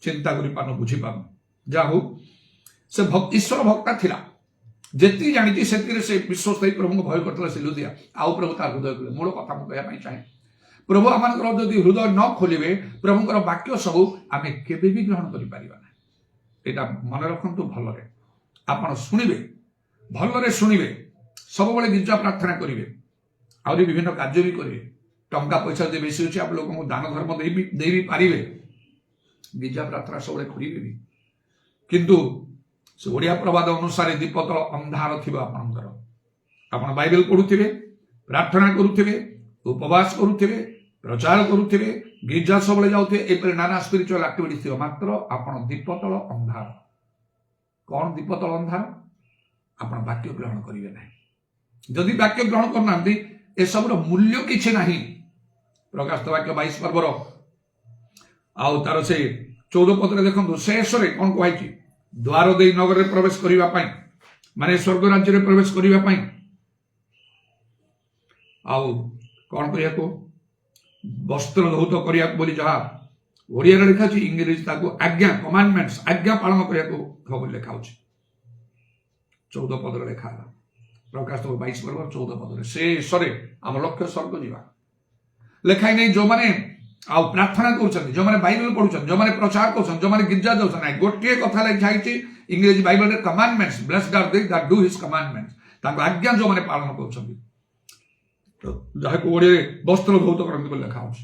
ଚିନ୍ତା କରିପାରୁନୁ ବୁଝିପାରୁନୁ ଯାହା ହଉ ସେ ଈଶ୍ୱର ଭକ୍ତା ଥିଲା ଯେତିକି ଜାଣିଛି ସେତିକିରେ ସେ ବିଶ୍ୱସ୍ତ ହେଇ ପ୍ରଭୁଙ୍କୁ ଭୟ କରିଥିଲା ସେ ଲୁଦିଆ ଆଉ ପ୍ରଭୁ ତାର ହୃଦୟ କଲେ ମୂଳ କଥା ମୁଁ କହିବା ପାଇଁ ଚାହେଁ ପ୍ରଭୁ ଆମମାନଙ୍କର ଯଦି ହୃଦୟ ନ ଖୋଲିବେ ପ୍ରଭୁଙ୍କର ବାକ୍ୟ ସବୁ ଆମେ କେବେ ବି ଗ୍ରହଣ କରିପାରିବା ନାହିଁ ଏଇଟା ମନେ ରଖନ୍ତୁ ଭଲରେ ଆପଣ ଶୁଣିବେ ଭଲରେ ଶୁଣିବେ ସବୁବେଳେ ଗିର୍ଜା ପ୍ରାର୍ଥନା କରିବେ ଆହୁରି ବିଭିନ୍ନ କାର୍ଯ୍ୟ ବି କରିବେ ଟଙ୍କା ପଇସା ଯଦି ବେଶୀ ଅଛି ଆପଣ ଲୋକଙ୍କୁ ଦାନ ଧର୍ମ ଦେଇ ବି ପାରିବେ ଗିର୍ଜା ପ୍ରାର୍ଥନା ସବୁବେଳେ କରିବେ ବି କିନ୍ତୁ ସେ ଓଡ଼ିଆ ପ୍ରବାଦ ଅନୁସାରେ ଦୀପ ତଳ ଅନ୍ଧାର ଥିବ ଆପଣଙ୍କର ଆପଣ ବାଇବେଲ ପଢୁଥିବେ ପ୍ରାର୍ଥନା କରୁଥିବେ ଉପବାସ କରୁଥିବେ ପ୍ରଚାର କରୁଥିବେ ଗିର୍ଜା ସବୁବେଳେ ଯାଉଥିବେ ଏପରି ନାନା ସ୍ପିରିଚୁଆଲ ଆକ୍ଟିଭିଟି ଥିବ ମାତ୍ର ଆପଣ ଦୀପ ତଳ ଅନ୍ଧାର କ'ଣ ଦୀପ ତଳ ଅନ୍ଧାର ଆପଣ ବାକ୍ୟ ଗ୍ରହଣ କରିବେ ନାହିଁ ଯଦି ବାକ୍ୟ ଗ୍ରହଣ କରୁନାହାନ୍ତି ଏସବୁର ମୂଲ୍ୟ କିଛି ନାହିଁ ପ୍ରକାଶିତ ବାକ୍ୟ 22 ପର୍ବର ଆଉ ତାର ସେ 14 ପଦରେ ଦେଖନ୍ତୁ ଶେଷରେ କ'ଣ କୁହାଯାଇଛି ଦ୍ୱାର ଦେଇ ନଗରରେ ପ୍ରବେଶ କରିବା ପାଇଁ ମାନେ ସ୍ୱର୍ଗ ରାଜ୍ୟରେ ପ୍ରବେଶ କରିବା ପାଇଁ ଆଉ କ'ଣ କରିବାକୁ ବସ୍ତ୍ର ଧୌତ କରିବାକୁ ବୋଲି ଯାହା ଓଡ଼ିଆରେ ଲେଖା ଅଛି ଇଂରେଜୀ ତାକୁ ଆଜ୍ଞା କମାଣ୍ଡମେଣ୍ଟସ ଆଜ୍ଞା ପାଳନ କରିବାକୁ ହବ ବୋଲି ଲେଖା ଅଛି 14 ପଦରେ ଲେଖା ହେଲା ପ୍ରକାଶିତ 22 ପର୍ବର 14 ପଦରେ ଶେଷରେ ଆମ ଲକ୍ଷ୍ୟ ସ୍ୱର୍ଗ ଯିବା ଲେଖାଇ ନେଇ ଯୋଉମାନେ ଆଉ ପ୍ରାର୍ଥନା କରୁଛନ୍ତି ଯୋଉମାନେ ବାଇବେଲ ପଢୁଛନ୍ତି ଯୋଉମାନେ ପ୍ରଚାର କରୁଛନ୍ତି ଯୋଉମାନେ ଗିର୍ଜା ଯାଉଛନ୍ତି ନାହିଁ ଗୋଟିଏ କଥା ଲେଖା ହେଇଛି ଇଂରେଜୀ ବାଇବେଲରେ କମାଣ୍ଡମେଣ୍ଟସ ବ୍ଲେସଡ ଆର୍ ଦେ ଦ୍ୟାଟ୍ ଡୁ ହିଜ୍ କମାଣ୍ଡମେଣ୍ଟସ ତାଙ୍କ ଆଜ୍ଞା ଯୋଉମାନେ ପାଳନ କରୁଛନ୍ତି ଯାହାକୁ ଓଡ଼ିଆରେ ବସ୍ତ୍ର ଧୌତ କରନ୍ତି ବୋଲି ଲେଖା ହଉଛି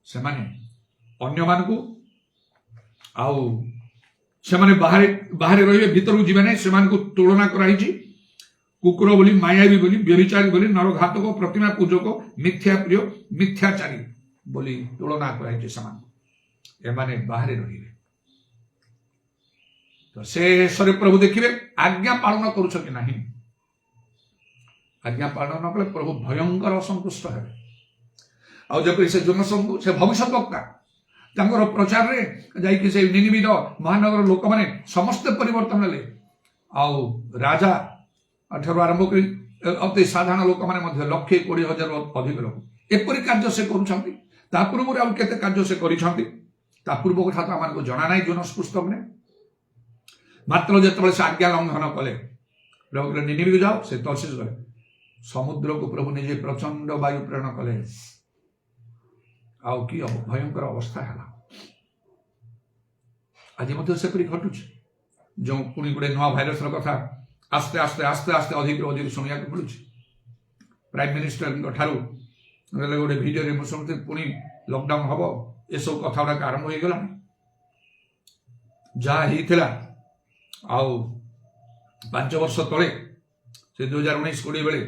ସେମାନେ ଅନ୍ୟମାନଙ୍କୁ ଆଉ ସେମାନେ ବାହାରେ ବାହାରେ ରହିବେ ଭିତରକୁ ଯିବେ ନାହିଁ ସେମାନଙ୍କୁ ତୁଳନା କରାଯାଇଛି କୁକୁର ବୋଲି ମାୟାବୀ ବୋଲି ବ୍ୟଭିଚାରୀ ବୋଲି ନରଘାତକ ପ୍ରତିମା ପୂଜକ ମିଥ୍ୟା ପ୍ରିୟ ମିଥ୍ୟାଚାରୀ ବୋଲି ତୁଳନା କରାଯାଇଛି ସେମାନଙ୍କୁ ଏମାନେ ବାହାରେ ରହିବେ ତ ଶେଷରେ ପ୍ରଭୁ ଦେଖିବେ ଆଜ୍ଞା ପାଳନ କରୁଛନ୍ତି ନାହିଁ ଆଜ୍ଞା ପାଳନ ନ କଲେ ପ୍ରଭୁ ଭୟଙ୍କର ଅସନ୍ତୁଷ୍ଟ ହେବେ ଆଉ ଯେପରି ସେ ଜନସଙ୍କୁ ସେ ଭବିଷ୍ୟତ ବକ୍ତା ତାଙ୍କର ପ୍ରଚାରରେ ଯାଇକି ସେ ନିନିବିଦ ମହାନଗର ଲୋକମାନେ ସମସ୍ତେ ପରିବର୍ତ୍ତନ ହେଲେ ଆଉ ରାଜା ଠାରୁ ଆରମ୍ଭ କରି ଅତି ସାଧାରଣ ଲୋକମାନେ ମଧ୍ୟ 1,20,000 ଅଧିକ ଲୋକ ଏପରି କାର୍ଯ୍ୟ ସେ କରୁଛନ୍ତି ତା ପୂର୍ବରୁ ଆଉ କେତେ କାର୍ଯ୍ୟ ସେ କରିଛନ୍ତି ତା ପୂର୍ବ କଥା ତ ଆମମାନଙ୍କୁ ଜଣା ନାହିଁ ଜୋନାସ ପୁସ୍ତକରେ ମାତ୍ର ଯେତେବେଳେ ସେ ଆଜ୍ଞା ଲଙ୍ଘନ କଲେ ପ୍ରଭୁ କହିଲେ ନିନିବିକୁ ଯାଅ ସେ ତର୍ଷୀସ ଗଲେ ସମୁଦ୍ରକୁ ପ୍ରଭୁ ନିଜେ ପ୍ରଚଣ୍ଡ ବାୟୁ ପ୍ରେରଣ କଲେ ଆଉ କି ଭୟଙ୍କର ଅବସ୍ଥା ହେଲା ଆଜି ମଧ୍ୟ ସେପରି ଘଟୁଛି ଯେଉଁ ପୁଣି ଗୋଟେ ନୂଆ ଭାଇରସର କଥା ଆସ୍ତେ ଆସ୍ତେ ଆସ୍ତେ ଆସ୍ତେ ଅଧିକ ଶୁଣିବାକୁ ମିଳୁଛି ପ୍ରାଇମ ମିନିଷ୍ଟରଙ୍କ ଠାରୁ ଗୋଟେ ଭିଡ଼ିଓରେ ମୁଁ ଶୁଣୁଥିଲି ପୁଣି ଲକଡାଉନ ହବ ଏସବୁ କଥା ଗୁଡାକ ଆରମ୍ଭ ହେଇଗଲାଣି ଯାହା ହେଇଥିଲା ଆଉ 5 ବର୍ଷ ତଳେ ସେ 2019-20 ବେଳେ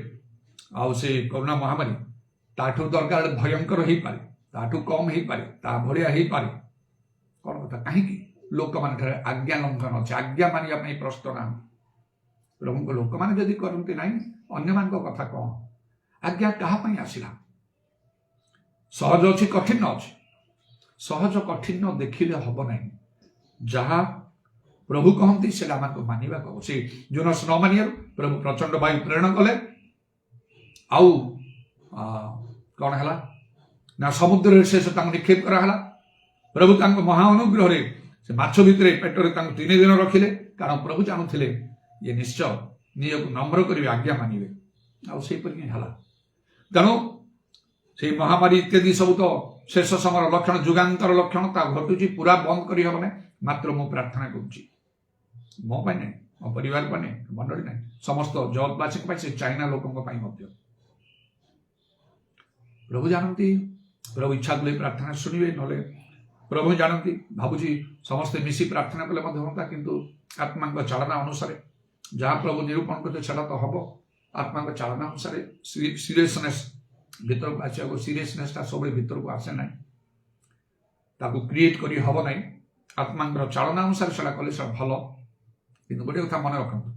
ଆଉ ସେ କରୋନା ମହାମାରୀ ତାଠୁ ଦରକାର ଭୟଙ୍କର ହେଇପାରେ ତାଠୁ କମ ହେଇପାରେ ତା ଭଳିଆ ହେଇପାରେ କ'ଣ କଥା କାହିଁକି ଲୋକମାନଙ୍କର ଆଜ୍ଞା ଲଙ୍ଘନ ଅଛି ଆଜ୍ଞା ମାନିବା ପାଇଁ ପ୍ରସ୍ତୁତ ନାହାନ୍ତି ପ୍ରଭୁଙ୍କ ଲୋକମାନେ ଯଦି କରନ୍ତି ନାହିଁ ଅନ୍ୟମାନଙ୍କ କଥା କ'ଣ ଆଜ୍ଞା କାହା ପାଇଁ ଆସିଲା ସହଜ ଅଛି କଠିନ ଅଛି ସହଜ କଠିନ ଦେଖିଲେ ହବ ନାହିଁ ଯାହା ପ୍ରଭୁ କହନ୍ତି ସେଟା ଆମକୁ ମାନିବାକୁ ହବ ସେ ଜୋନାସ ନ ମାନିବାରୁ ପ୍ରଭୁ ପ୍ରଚଣ୍ଡ ବାୟୁ ପ୍ରେରଣ କଲେ ଆଉ କ'ଣ ହେଲା ନା ସମୁଦ୍ରରେ ଶେଷ ତାଙ୍କୁ ନିକ୍ଷେପ କରାହେଲା ପ୍ରଭୁ ତାଙ୍କ ମହା ଅନୁଗ୍ରହରେ ସେ ମାଛ ଭିତରେ ପେଟରେ ତାଙ୍କୁ 3 ଦିନ ରଖିଲେ କାରଣ ପ୍ରଭୁ ଜାଣୁଥିଲେ ଇଏ ନିଶ୍ଚୟ ନିଜକୁ ନମ୍ର କରିବେ ଆଜ୍ଞା ମାନିବେ ଆଉ ସେଇପରି ହିଁ ହେଲା ତେଣୁ ସେଇ ମହାମାରୀ ଇତ୍ୟାଦି ସବୁ ତ ଶେଷ ସମୟର ଲକ୍ଷଣ ଯୁଗାନ୍ତର ଲକ୍ଷଣ ତା ଘଟୁଛି ପୁରା ବନ୍ଦ କରିହେବ ନାହିଁ ମାତ୍ର ମୁଁ ପ୍ରାର୍ଥନା କରୁଛି ମୋ ପାଇଁ ନାହିଁ ମୋ ପରିବାର ପାଇଁ ନାହିଁ ମଣ୍ଡଳୀ ନାହିଁ ସମସ୍ତ ଜଗତବାସୀଙ୍କ ପାଇଁ ସେ ଚାଇନା ଲୋକଙ୍କ ପାଇଁ ମଧ୍ୟ ପ୍ରଭୁ ଜାଣନ୍ତି ପ୍ରଭୁ ଇଚ୍ଛା କଲେ ପ୍ରାର୍ଥନା ଶୁଣିବେ ନହେଲେ ପ୍ରଭୁ ଜାଣନ୍ତି ଭାବୁଛି ସମସ୍ତେ ମିଶି ପ୍ରାର୍ଥନା କଲେ ମଧ୍ୟ ହୁଅନ୍ତା କିନ୍ତୁ ଆତ୍ମାଙ୍କ ଚାଳନା ଅନୁସାରେ ଯାହା ପ୍ରଭୁ ନିରୂପଣ କରିବେ ସେଟା ତ ହବ ଆତ୍ମାଙ୍କ ଚାଳନା ଅନୁସାରେ ସିରିୟସନେସ୍ ଭିତରକୁ ଆସିବାକୁ ସିରିୟସନେସଟା ସବୁବେଳେ ଭିତରକୁ ଆସେ ନାହିଁ ତାକୁ କ୍ରିଏଟ୍ କରି ହବ ନାହିଁ ଆତ୍ମାଙ୍କର ଚାଳନା ଅନୁସାରେ ସେଟା କଲେ ସେଟା ଭଲ କିନ୍ତୁ ଗୋଟେ କଥା ମନେ ରଖନ୍ତୁ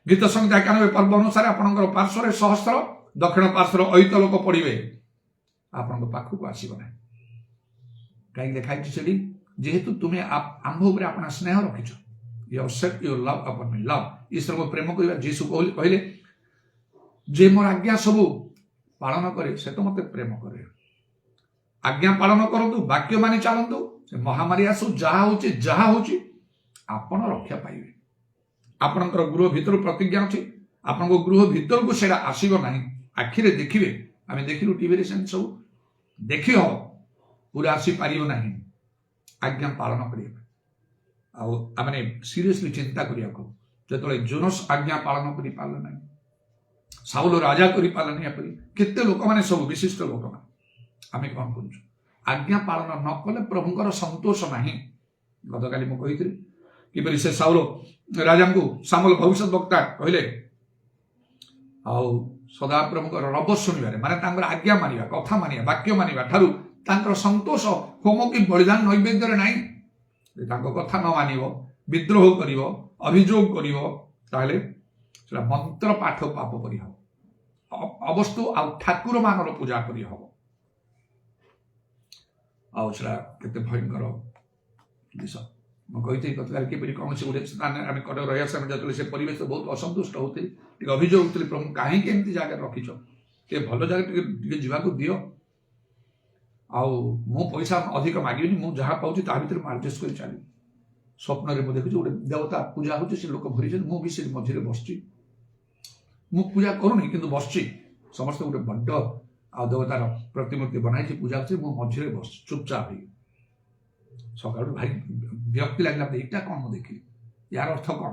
ଗୀତ ସଂହିତା 91 ପର୍ବ ଅନୁସାରେ ଆପଣଙ୍କର ପାର୍ଶ୍ୱରେ 100 ଦକ୍ଷିଣ ପାର୍ଶ୍ୱରେ ଅୟିତ ଲୋକ ପଡ଼ିବେ ଆପଣଙ୍କ ପାଖକୁ ଆସିବ ନାହିଁ କାହିଁକି ଲେଖା ହେଇଛି ସେଠି जेहेतु तुम्हें आंभ उपर अपना स्नेह रखिछ you have set your love upon me love ईश्वर को प्रेम करिबा जीसु कहले जे मोर आज्ञा सब पालन करे से तो मते प्रेम करे आज्ञा पालन करंतु वाक्य मानि चलंतु से महामारी आसु जहा होची आपण रक्षा पाइबे आपणकर गृह भीतर प्रतिज्ञा अछि आपनको गृह भीतर को सेडा आसीबो नाही आखिरे देखिबे आमे देखिलु टीवी रे सेन सब देखि हो पूरा आसी पारियो नाही आज्ञा पालन करिबे आ माने सीरियसली चिंता करिया को जेतले जोनस आज्ञा पालन करि पाल नाही साउल राजा करि पाल नाही अपरि केते लोक माने सब विशिष्ट लोक माने आमे कोन करू आज्ञा पालन न कले प्रभुकर संतोष नाही गतकाली मु कहितरि कि से साउल राजा को सामुएल भविष्य वक्ता कहले आउ सदा प्रभुकर रब शुणिबारे माने तांकर आज्ञा मानिबा कथा मानिबा वाक्य मानिबा ठारू तांकर संतोष होम कि बलिदान नैवेद्य रे नाही तांको कथा न मानिबो विद्रोह करिवो अभियोग करिवो ताले सेला मंत्र पाठ पाप करि हो अवस्तु आ ठाकुर मानर पूजा करि हो आ सेला केते भयंकर दिस म कहिते कतकार के परि कौन से गुडे स्थान आमे कटक रहिया समय जतले से परिवेश बहुत असंतुष्ट होते टिक अभियोग होते प्रभु काहे केमती जागा रखिछो के भलो जागा टिक जीवा को दियो आ मो पैसा अधिक मागिनी मु जहा पाउची ता भीतर मार्जेस करि चाली स्वप्न रे मु देखि गुडे देवता पूजा होचे से लोक भरि मु भी से मझिरे बसची मु पूजा करूनी किंतु बसची समस्त गुडे बड्ड आ देवतार प्रतिमूर्ति बनाई पूजा होचे मु मझिरे बस चुपचाप ही सकाळ भाई विरक्ति लागला एटा कोन मु देखि यार अर्थ कोन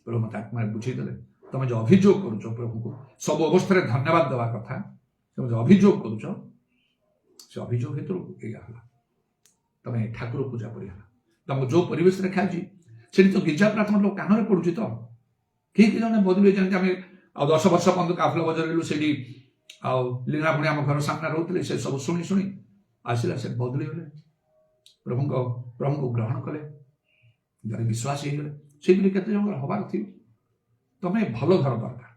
प्रभु मत आत्मा बुझी देले तमे जो अभियोग करूछो प्रभु को सब अवस्था रे धन्यवाद देवा कथा तमे जो अभियोग करूछो से अभियोग हेतु एया हला तमे ठाकुर पूजा करी हला तम जो परिवेश रे खाजी सेनी तो गिरजा प्रार्थना लोक कान रे पडुची तो के जने बदले जने हमें 10 वर्ष पंद काफला बजरेलु सेडी आ लीना पुणी हम घर सामने रहउतले से सब सुनी सुनी आसिला से बदली होले प्रभु को ग्रहण कले जरे विश्वास हे गले से भी केते जंग हबार थी तमे भलो घर दरकार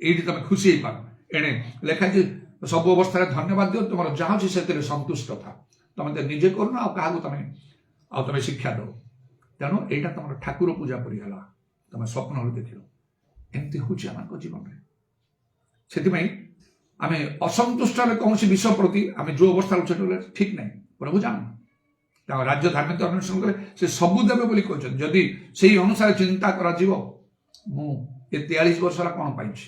एठी तमे खुशी हे पार एने लेखा जे सब अवस्था रे धन्यवाद दियो तुमर जहां जे सेते संतुष्ट था तमे ते निजे करना आ काहा को तमे शिक्षा दो तेणु एटा तमर ठाकुर पूजा करी हला तमे स्वप्न रे देखिलो एमती होची आमान को जीवन रे सेति मई आमे असंतुष्ट रे कोनसी विषय प्रति आमे जो अवस्था रे ठीक नहीं प्रभु जान राज्य धार्मिक अनुसरण करे से सबु देवे बोली कहछन जदि सेही अनुसार चिंता करा जीव मु ए 43 वर्ष ला कोन पाइछि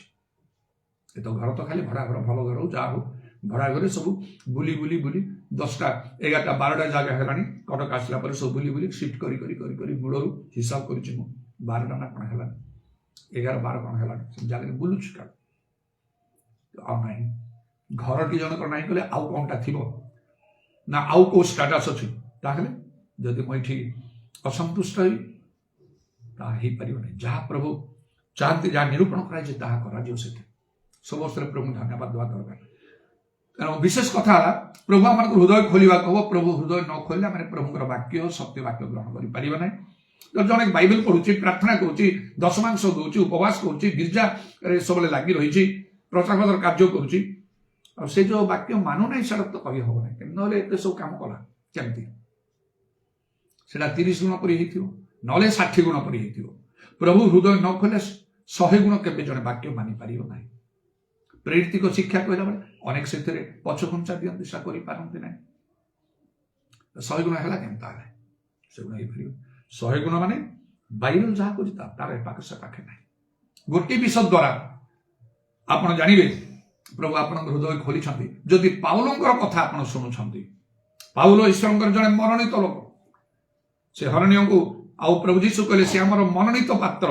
ए तो घर तो खाली भड़ा घर भलो घर जा हो भड़ा घर सब बुली बुली बुली 10टा 11टा 12टा जागा हेलानी कटक आसला पर सब बुली बुली शिफ्ट करी करी करी करी मुडरू हिसाब करिछि मु 12टा ना कोन हेला 11 12 कोन हेला सब जागा बुलुछ का आ नाही घर की जन को नाही कले आउ कोनटा थिबो ना आउ को स्टेटस अछि ताहले जदि मैठी असंतुष्ट होई ता ही परियो नै जहा प्रभु चाहते जहा निरूपण कराय जे ताहा करा जो सेते सब अवसर प्रभु धन्यवाद देवा दरकार कारण विशेष कथा प्रभु हमर हृदय खोलिबा कहबो प्रभु हृदय न खोलले माने प्रभुकर वाक्य सत्य वाक्य ग्रहण करि परिबो नै तो जने बाइबल पढुची प्रार्थना करूची दशमांश दोची उपवास करूची गिरजा रे सबले लागि रहिची प्रचार कार्य करूची और से जो वाक्य मानु नै सडक तो कहि हो नै नले एते सब काम कला केमती सेटा 30 गुण परि हेतियो नले 60 गुण परि हेतियो प्रभु हृदय न खोले 100 गुण केबे जने वाक्य मानि पारियो नै प्रेरित को शिक्षा कहला बले अनेक सेतरे पछखुंचा दियन दिशा करि पारंती नै 100 गुण हला केमता है से गुण हे परियो 100 गुण माने बाइबल जहा को जिता तारे पाके से पाके नै गोटी विषय द्वारा आपण जानिबे प्रभु आपण हृदय खोली छथि जदि पाउलंकर कथा आपण सुनु छथि पाउल ईश्वरंकर जने मनोनीत लोक से हरणियों को आउ प्रभु जीशु कहले से हमर मनोनीत पात्र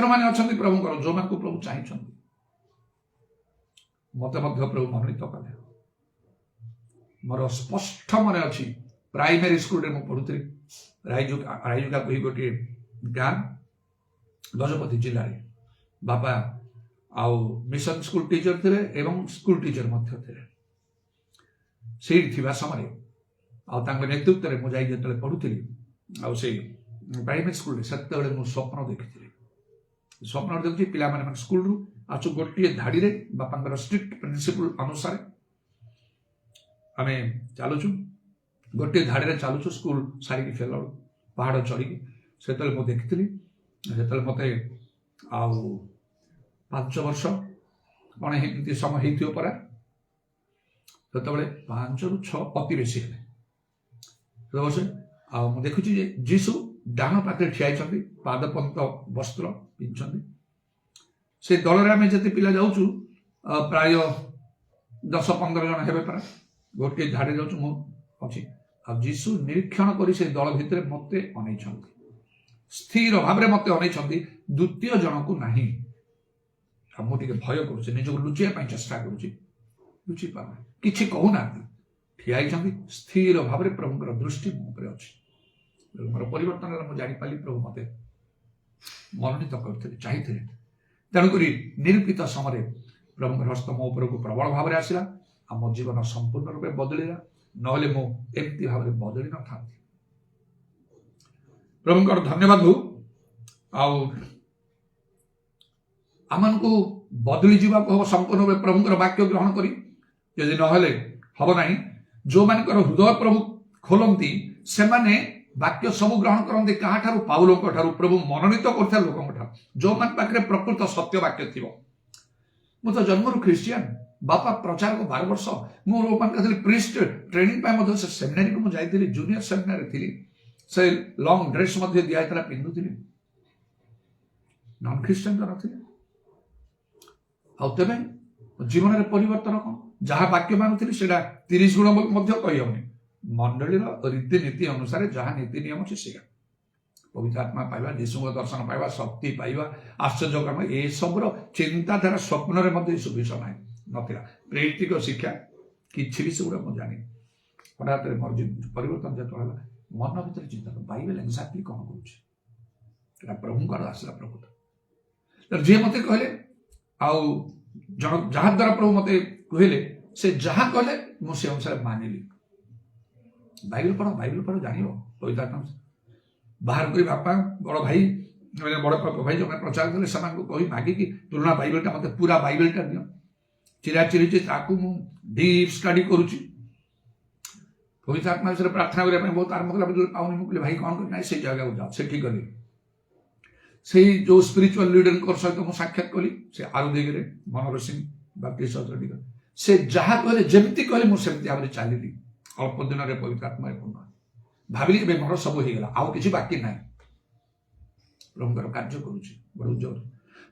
माने अछंती प्रभु कर जो मान को प्रभु चाहि छथि मते मध्य प्रभु मनोनीत कले मोर स्पष्ट मन अछि प्राइमरी स्कूल रे म पढुथि रायजुका कहि गोटे गां गजपति जिल्ला रे बापा आउ मिशन स्कूल टीचर थे एवं स्कूल टीचर मध्य थे सेठी थिबा समय आ नेतृत्व में मुझे जो पढ़ुली आ प्राइमेरी स्कूल से मु स्वप्न देखी स्वप्न देखी पिला माने स्कूल रु आसु गोटे धाड़ी रे बापा स्ट्रिक्ट प्रिंसिपल अनुसार आमे चलुचु गोटे धाड़ी चलुचु स्कूल सारिकी फेल पहाड़ चढ़ी से देखी से मत आउ 5 वर्ष कौन एमती समय हो परा से 5 ରୁ 6 अति बेसी है देखुची जीशु डाण पाखे ठिया पादपंत वस्त्र पिंधि से दल आम जिते पिला जाऊँ प्राय 10-15 जन हे परा गोटे धाड़ी जाऊँ अच्छी आ जीशु निरीक्षण कर दल भितर मत अन स्थिर भाव में मत अन द्वितीय जन को ना मुझे भय करुचे निजक लुचाई चेष्टा करुचे लुचि पार कि कहूना ठिया स्थिर भाव में प्रभुଙ୍କର दृष्टि मो पर अच्छी मोर परिवर्तन मुझे जापारि प्रभु मत मनोनीत करते चाहिए तेणुक निरूपित समय प्रभुଙ୍କର हस्त मो उपर को प्रबल भाव में आसला आम जीवन संपूर्ण रूप बदलिला नहले मो एमती भाव में बदली न था प्रभुଙ୍କର धन्यवाद हो आम को बदली जीवा हम संपूर्ण रूप प्रभुଙ୍କର वाक्य ग्रहण करी यदि नहले हम ना जो मान हृदय प्रभु खोलती से माने वाक्य सब ग्रहण करते क्या पाउलों प्रभु मनोनीत कर लोक जो मान पाखे प्रकृत सत्य वाक्य थी मु तो जन्म ख्रीस्टियन बापा प्रचार को 12 वर्ष मुझे प्रिस्ट ट्रेनिंग से सेमिनारी को मुझे जूनियर सेमिनारी थी से लॉन्ग ड्रेस दिखाई पिंधुली नॉन ख्रीस्टियन तो नी तेज जीवन में परिवर्तन कौन जहाँ वाक्य मानुली से 30 गुण कहीहनी मंडली रीतिनीति अनुसार जहाँ नीति नियम अच्छे से पवित्र आत्मा पाइबा यीशु दर्शन पाइबा शक्ति पाइबा आश्चर्य कर्म ये सब चिंताधारा स्वप्न विषय ना नाला प्रेरित शिक्षा किसी भी सेगुड़ा मुझे जानी हठात मोर परिवर्तन जो है मन भर चिंता बाइबल एक्जाक्टली कौन करुँच प्रभुଙ୍କର आसला प्रभु जी मत कहले जहाँ द्वारा प्रभु मत कहले से जहाँ कहले मुझे अनुसार मानिली बाइबल पढ़ जान पवित्र बाहर कर बापा बड़ भाई बड़ भाई जो प्रचार कले से कही मागिकी तुलना बाइबलटा मत पूरा बाइबलटा दियो चिरा चिरी डीप स्टडी करुच्ची पवित्र आत्मा विषय प्रार्थना करने बहुत आरंभ कला पाऊनी मुझे भाई कौन करना से जगह जाओ से गली से जो स्पिरिचुअल लीडर सहित मुझे साक्षात कली से आरुदेगे मनोहर सिंह बाप्टिस्ट चर्च से जहाँ कहले जमती कहले मुझे भाव में चलि अल्प दिन में पवित्र आत्मा पूर्ण भाविली ए मोर सब होगा आउ कि बाकी ना प्रभुଙ୍କର कार्य करुच्ची बड़ उज्जवल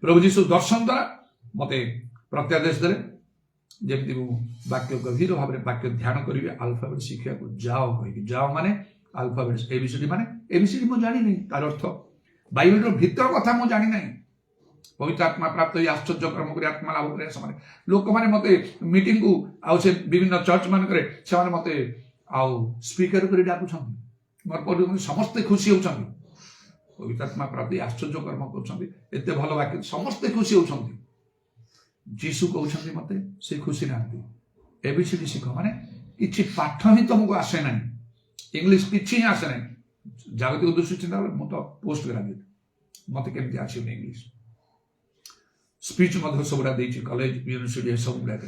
प्रभु जीशु दर्शन द्वारा मत प्रत्यादेश दे जमी वाक्य गभीर भाव में वाक्य ध्यान करेंगे आल्फाबेट शिखा को जाओ कह जाओ माने आल्फाबेट एबीसीडी माने एबीसीडी मुझे जानी नहीं तार अर्थ बाइबल भीतर कथा मुझे जानी ना पवित्र आत्मा प्राप्त हुई आश्चर्य कर्म कर आत्मा लाभ कर समय लोक मैंने मत मीटिंग को आउ से विभिन्न चर्च मानक मत आउ स्पीकर कर डाकुं मोर समस्ते खुशी होती पवित्र आत्मा प्राप्त आश्चर्य कर्म करते भल वाक्य समस्ते खुशी होती जीशु कहते मत से खुशी ना एबीसीडी शिख माने किसी पाठ ही तुमको आसे ना इंग्लीश किसी ही आसे ना जागतिक दृष्टि चिंता मुझे पोस्ट ग्रेजुएट मत केमती आस इंग्लीश स्पीच सबुरा कॉलेज यूनिवर्सिटी सब गुड़ाक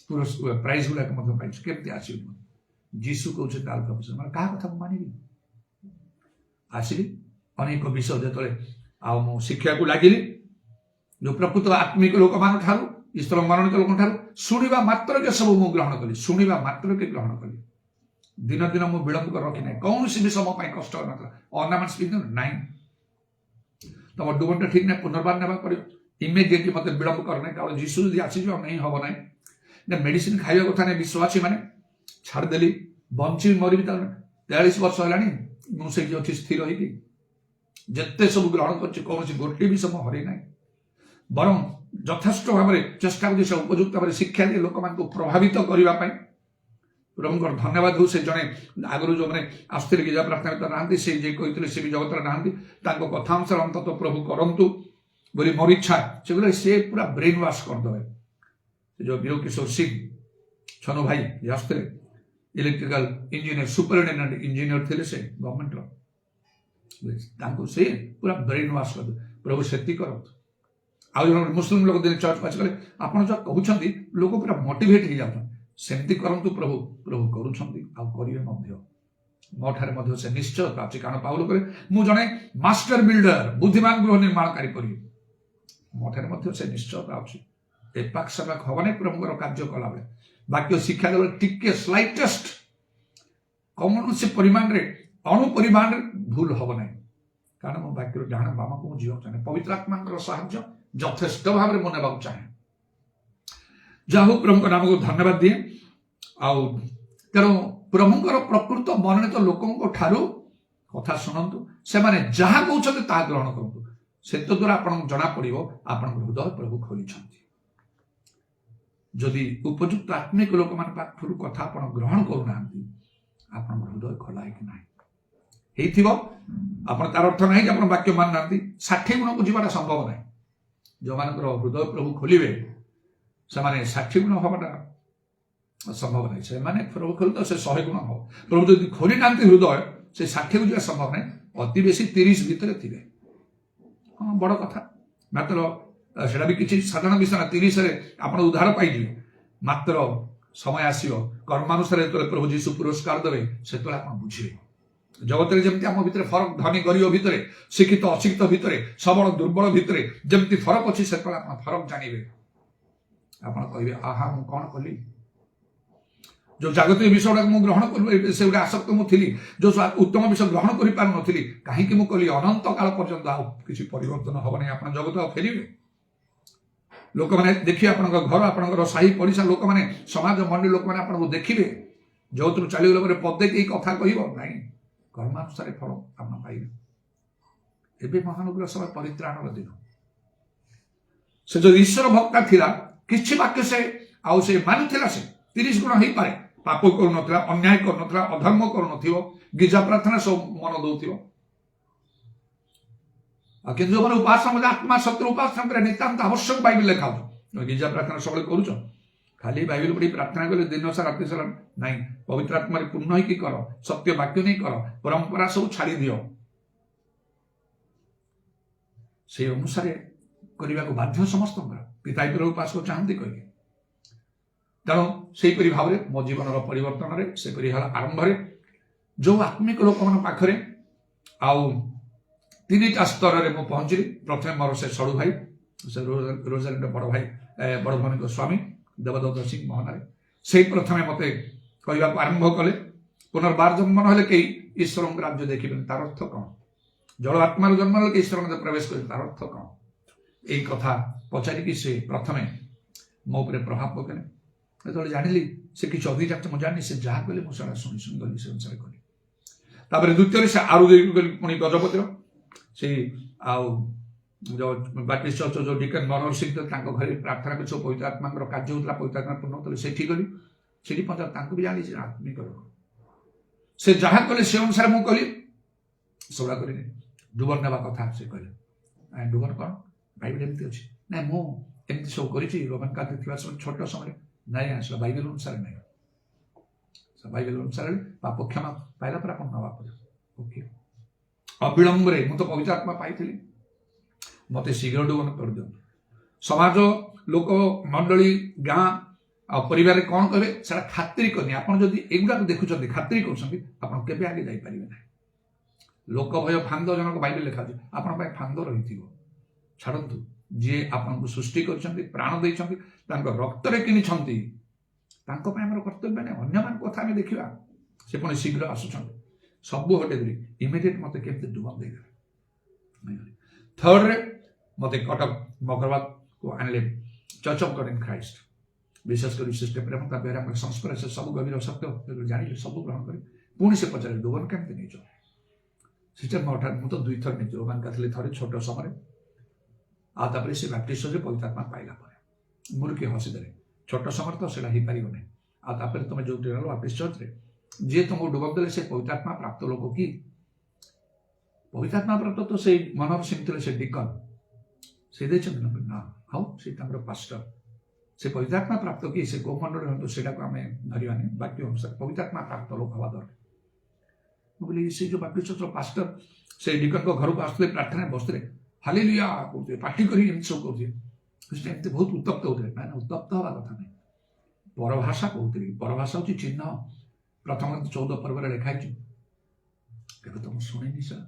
पूरा प्राइज गुड़ाक पाई केमती आस जीशु कहते क्या कथा मानी आसली अनेक विषय जो आ शिक्षा को लगे जो प्रकृत आत्मिक लोक मान ईश्वर मनोनीत लोक शुणा मात्र के सब मुझे ग्रहण कली शुणा मात्र के ग्रहण कली दिन दिन मुझे विलंब कर रखी ना कौन भी समय कष्ट अर्नामेंट्स पिंधु ना तुम डुबनटा ठीक ना पुनर्बार ना पड़ो इमिडिएटली मत विलंब करना कारण जीशु यदि आसीज नहीं हम ना मेडिसिन खाଇବା कथा नहीं विश्वासी मैंने छाड़देली बंची मरी 43 वर्ष है मुझे अच्छी स्थिर होगी जिते सब ग्रहण कर कौन गोटे भी समय हर ना बर यथेष्ट भाव में चेष्टा कर उपयुक्त भाव शिक्षा दिए लोक मान प्रभावित करने प्रभुଙ୍କର धन्यवाद हो से जड़े आगु जो मैंने आसते गिजा प्रार्थना ना से कहते सी भी जगत ना कथा अनुसार अंत प्रभु करूँ बोली मोर इच्छा से सी पूरा ब्रेन वाश करदे जो वीर किशोर सिंह छनु भाई आसते इलेक्ट्रिकल इंजीनियर सुपरिटेडेंट इंजीनियर थे से गवर्नमेंट से पूरा ब्रेन वाश कर प्रभु से करत आउ जन मुस्लिम लोग दिन चर्च पास कले आप जो कहते लोक पूरा मोटिवेट हो जाते सेमती करंतु प्रभु प्रभु करूछंती आ करिवे मध्य मो ठारे मध्य से निश्चय प्राप्ति कारण पाउल करे मु जने मास्टर बिल्डर बुद्धिमान गृह निर्माणकारी करी मो ठारे मध्य से निश्चय प्राप्ति एपाक सपाक हबने प्रभुଙ୍କର କାର୍ଯ୍ୟ कला बेले वाक्य शिक्षा देले टिके स्लाइटेस्ट कौन से परिमाण रे अणु परिमाण रे भूल हब नै कारण मो वाक्य डाण बाम को जीव चाहे पवित्र आत्माଙ୍କର साहाय्य यथेष्ट भाव रे मने बाक चाहे जाहो प्रभु नाम को धन्यवाद दिए आउ तेणु प्रभुଙ୍କର प्रकृत मनोनीत लोकों ठारू कथा शुणु से माने जहाँ कहते ता ग्रहण करूँ से द्वारा आपन जना पड़ो आपण हृदय प्रभु खोली जदि उपयुक्त आत्मिक लोक मान पाखर कथा आप ग्रहण करूना आप हृदय खोला कि ना आप तार अर्थ ना कि आप वाक्य मान ना 60 गुण को जीवाटा संभव ना जो मान हृदय प्रभु खोलिए से 60 गुण हवाटा संभव नहीं से माने प्रभु खोल तो से 100 गुण हो प्रभु जब खोली ना हृदय से 60 को जावा संभव नहीं अति बेसी 30 भीतर थे हाँ बड़ कथा मात्र सेटा भी किसी साधारण विषय ना 30 आप उद्धार पाइबे मात्र समय आसो कर्मानुसार जो प्रभु जीशु पुरस्कार देवे से आप बुझे जगत में जमी आम भितर फरक धनी गरीब भितर शिक्षित अशिक्षित भितर सबल दुर्बल भितर जमी फरक अच्छी से आप फरक जानवे आप कहे आहा मु कौन कली जो जागतिक विषय गुड़ा ग्रहण कर से गोटे आसक्त मुझी जो उत्तम विषय ग्रहण कर पार नी कहीं मुझे अनंत काल पर्यंत किसी परिवर्तन हम नहीं आप जगत फेरवे लोक मैंने देखिए आप घर आप साही पड़िशा लोक मैंने समाज मंडली लोक मैंने आपको देखिए जो चलीगला पदे कई कथा कह ना कर्मानुसार फल आप पाइबे एवं महानुग्रह सभा परित्राण दिन से जो ईश्वर भक्ता थिला किछि वाक्य से आउ से मानुथिला से 30 गुण हो पारे पाप करूनथिला अन्याय करूनथिला अधर्म करूनथिबो गिजा प्रार्थना सब मन दउथिबो कि जो मैंने उपासना आत्मा सत्य उपासना नितांत आवश्यक बाइबल लिखा गिजा प्रार्थना सब करुच खाली बाइबल पढ़ी प्रार्थना कले दिन सारा रात सारा नहीं पवित्र आत्मा पूर्ण होगी कर सत्य वाक्य नहीं कर परंपरा सब छाड़ी दियो से अनुसार करने को बाध्य समस्त पिता उपासक चाहती कहे तेणु से भाव में मो जीवन परिवर्तन से आरंभ जो आत्मिक लोक मान पाखरे आउ 3टा स्तर में मुझे पहुंचली प्रथम मोर से सड़ू भाई से रोजारी बड़ भाई बड़ भौणी स्वामी देवदत्त सिंह मोहन से प्रथम मत कहवा आरंभ कले पुनर्बार जन्म ना कई ईश्वर राज्य देखिए तार अर्थ कौन जल आत्मार जन्म ना ईश्वर प्रवेश कर तार अर्थ कौन यही कथा पचारिकी से प्रथम मो पर प्रभाव पकड़े जो जानी से किसी अधिक मुझे जानी से जहाँ कहले मुझे शुणी शुणी गली से अनुसार कली द्वितीय से आरु पुणी गजपतिर से आउ जो बाप्टिस्ट चर्च जो डिकन मनोहर सिंह घर प्रार्थना कर पवित्र आत्मा कार्य होता पवित्र आत्मा पूर्ण होता से गली से पंचायत भी जानी आत्मिक से जहाँ कले से अनुसार मुझे कहली सबा कर डुबर नेवा कथा से कहले डुबर कौन बाइबल एमती अच्छी ना मुझे सब कर रोमन कैथोलिक छोट समय नहीं आसला बाइबल अनुसार नहीं बाइबल अनुसार पाप क्षमा पाइला पर आप नवा पड़े ओके अविलंब मुझे तो पवित्र आत्मा पाई मत शीघ्र डुबन कर दियो समाज लोक मंडली गाँ आ परिवार कौन कहे से खातिर करनी आप एगुड़ा देखुं खातिर कर आगे जापर ना लोक भय फांद जनक बाइबल लिखा आप फांद रही छाड़ू जी आपको सृष्टि कर प्राण देती रक्त कि कर्तव्य ना अन्य कथा देखा से पुणी शीघ्र आसुच्च सब हटे इमिडिएट मत के डुबन दे थर्ड रे मत कटक मगरबाद को आनले church of God in Christ विशेषकर विशिष्ट प्रेम का संस्कार से सब गभीर सत्य जान सब ग्रहण कर पुणी से पचारे डुबन केमती नहीं सीटा मुझे 2 थर नहीं रोमान कैथोलिक थे छोट समय आपर से बैप्टिस्ट पवित्र आत्मा पाइला मुर्की हसीदे छोट समय तो से हो पार नहीं आपर तुम जो बैप्टिस्ट चर्च जी तुमको डुबक देले से पवित्र आत्मा प्राप्त लोक कि पवित्र आत्मा प्राप्त तो से मनोहर सिंह थे से डिकन से ना हाउ से पास्टर से पवित्र आत्मा प्राप्त कि से गो मंडल हूँ से आम धरवानी वाक्य अनुसार पवित्र आत्मा प्राप्त लोक हवा दरकार बोली से जो बैप्टिस्ट पास्टर से डिकन घर को आसते प्रार्थना बसते हालेलुया कहते पार्टी कर सब करते बहुत उत्तप्त होते ना उत्तप्त हवा कथा नहीं परभाषा कहते परभाषा हूँ चिन्ह प्रथम 14 पर्व लिखाई केवे तुम शुणी सर